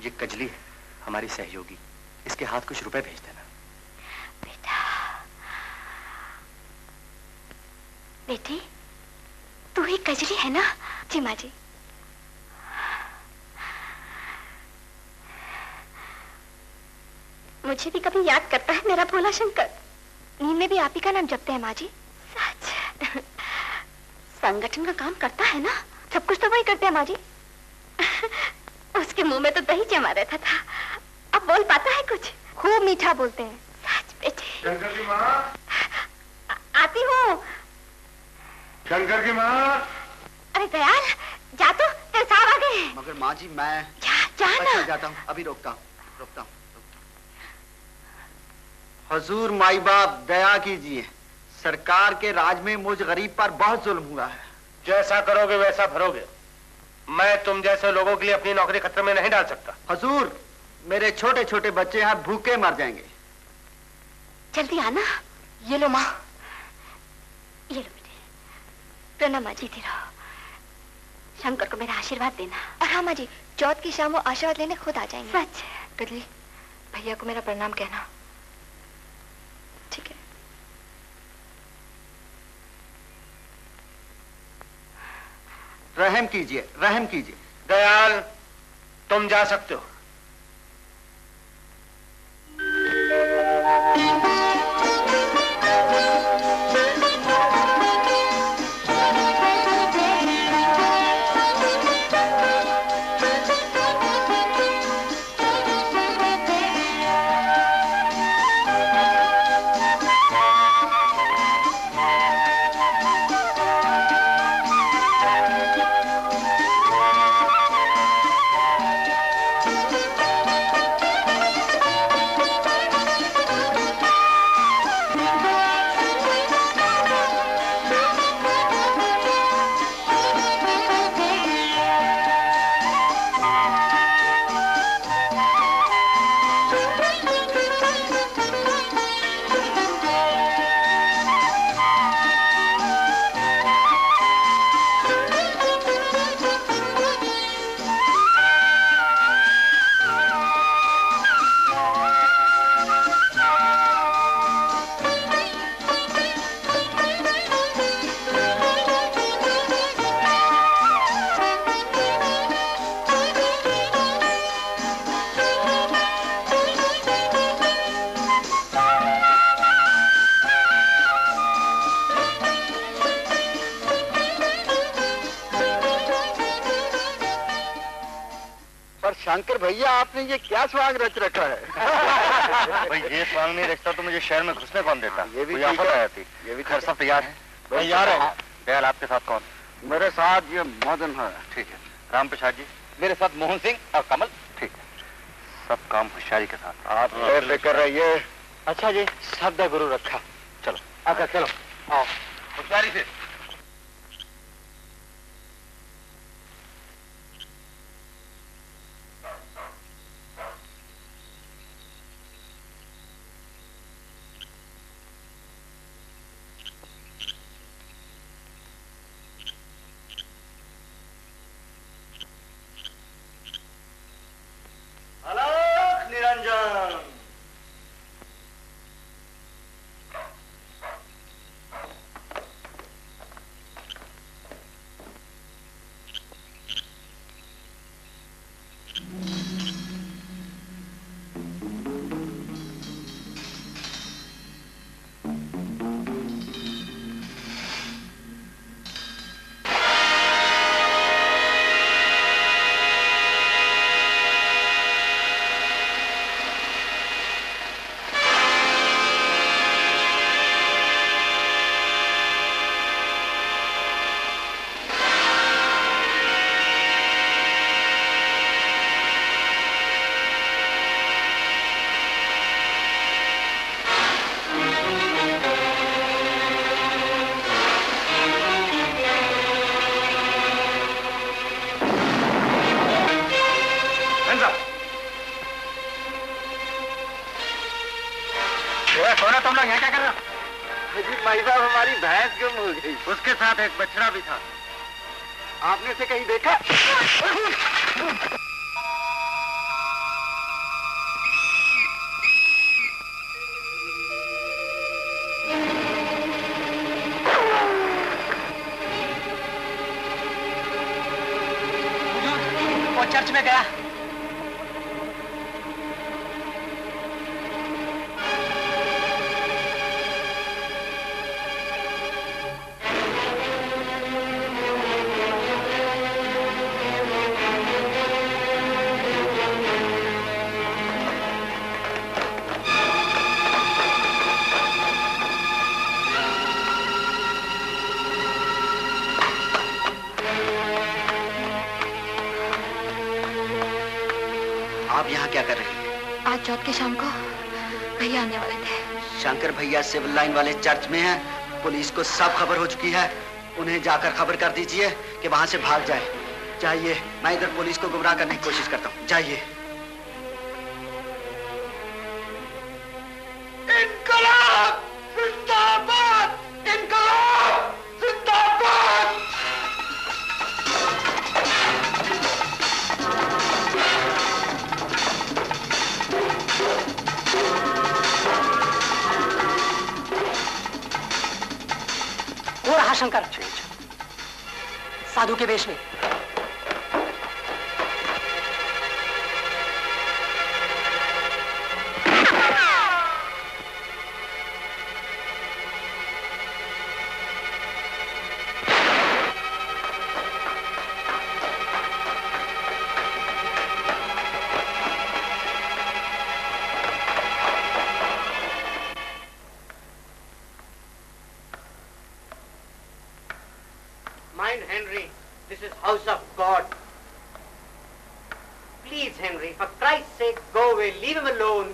Q: ये कजली है, हमारी सहयोगी। इसके हाथ कुछ रुपए भेज देना।
C: बेटा, बेटी, तू ही कजली है ना? जी माँ जी। मुझे भी कभी याद करता है मेरा भोला शंकर। नींद में भी आप ही का नाम जपते हैं माँ जी। सच। संगठन का काम करता है ना, सब कुछ तो वही करते हैं माँ जी। उसके मुंह में तो दही जमा रहता था, अब बोल पाता है कुछ? खूब मीठा बोलते हैं। सच बेटे।
D: शंकर की माँ।
C: आती हूँ।
D: शंकर की माँ।
C: अरे दयाल, जा तो, तेरे साहब आ गए।
I: मगर माँ जी मैं
C: जा ना।
I: अच्छा जाता हूँ, अभी रोकता हूँ। हजूर माई बाप दया कीजिए, सरकार के राज में मुझ गरीब पर बहुत जुल्म हुआ है।
D: जैसा करोगे वैसा भरोगे। मैं तुम जैसे लोगों के लिए अपनी नौकरी खतरे में नहीं डाल सकता।
I: हजूर, मेरे छोटे छोटे बच्चे यहाँ भूखे मर जाएंगे।
C: जल्दी आना। ये लो माँ। ये लो बेटे। प्रणाम माँ, जीती रहो। शंकर को मेरा आशीर्वाद देना। और हाँ माँ जी, चौथ की शाम वो आशीर्वाद लेने खुद आ जाएंगे। सच? कजली, भैया को मेरा प्रणाम कहना। ठीक है।
I: रहम कीजिए, रहम कीजिए।
D: दयाल, तुम जा सकते हो।
I: शंकर भैया, आपने ये क्या स्वांग रच रखा है?
J: भाई ये स्वांग नहीं रचता तो मुझे शहर में घुसने कौन देता?
I: ये भी
J: आफत आ जाती।
I: ये भी
J: खैर सब तैयार है।
I: तैयार है।
J: दयाल, आपके साथ कौन?
I: मेरे साथ ये मदन है।
J: ठीक है। राम प्रसाद जी?
K: मेरे साथ मोहन सिंह और कमल।
J: ठीक है, सब काम होशियारी के साथ।
I: आप बेफिक्र रहिए।
J: अच्छा जी, शब्द गुरु रखा। चलो
I: अच्छा चलो आओ
K: होशियारी से।
J: निरंजन।
O: तुम लोग यहाँ क्या कर रहे हो?
P: भाई साहब हमारी भैंस गुम हो गई।
D: उसके साथ एक बछड़ा भी था।
P: आपने उसे कहीं देखा?
O: वो चर्च में गया।
I: आप यहाँ क्या कर रहे हैं?
C: आज चौथ के शाम को भैया आने वाले थे।
I: शंकर भैया सिविल लाइन वाले चर्च में हैं। पुलिस को सब खबर हो चुकी है। उन्हें जाकर खबर कर दीजिए कि वहां से भाग जाए। जाइए, मैं इधर पुलिस को गुमराह करने की कोशिश करता हूँ। जाइए।
N: इनकलाब जिंदाबाद! इनकलाब जिंदाबाद!
S: वो रहा शंकर, साधु के वेश में।
O: Mind, Henry, this is house of God. Please, Henry, for Christ's sake, go away. Leave him alone.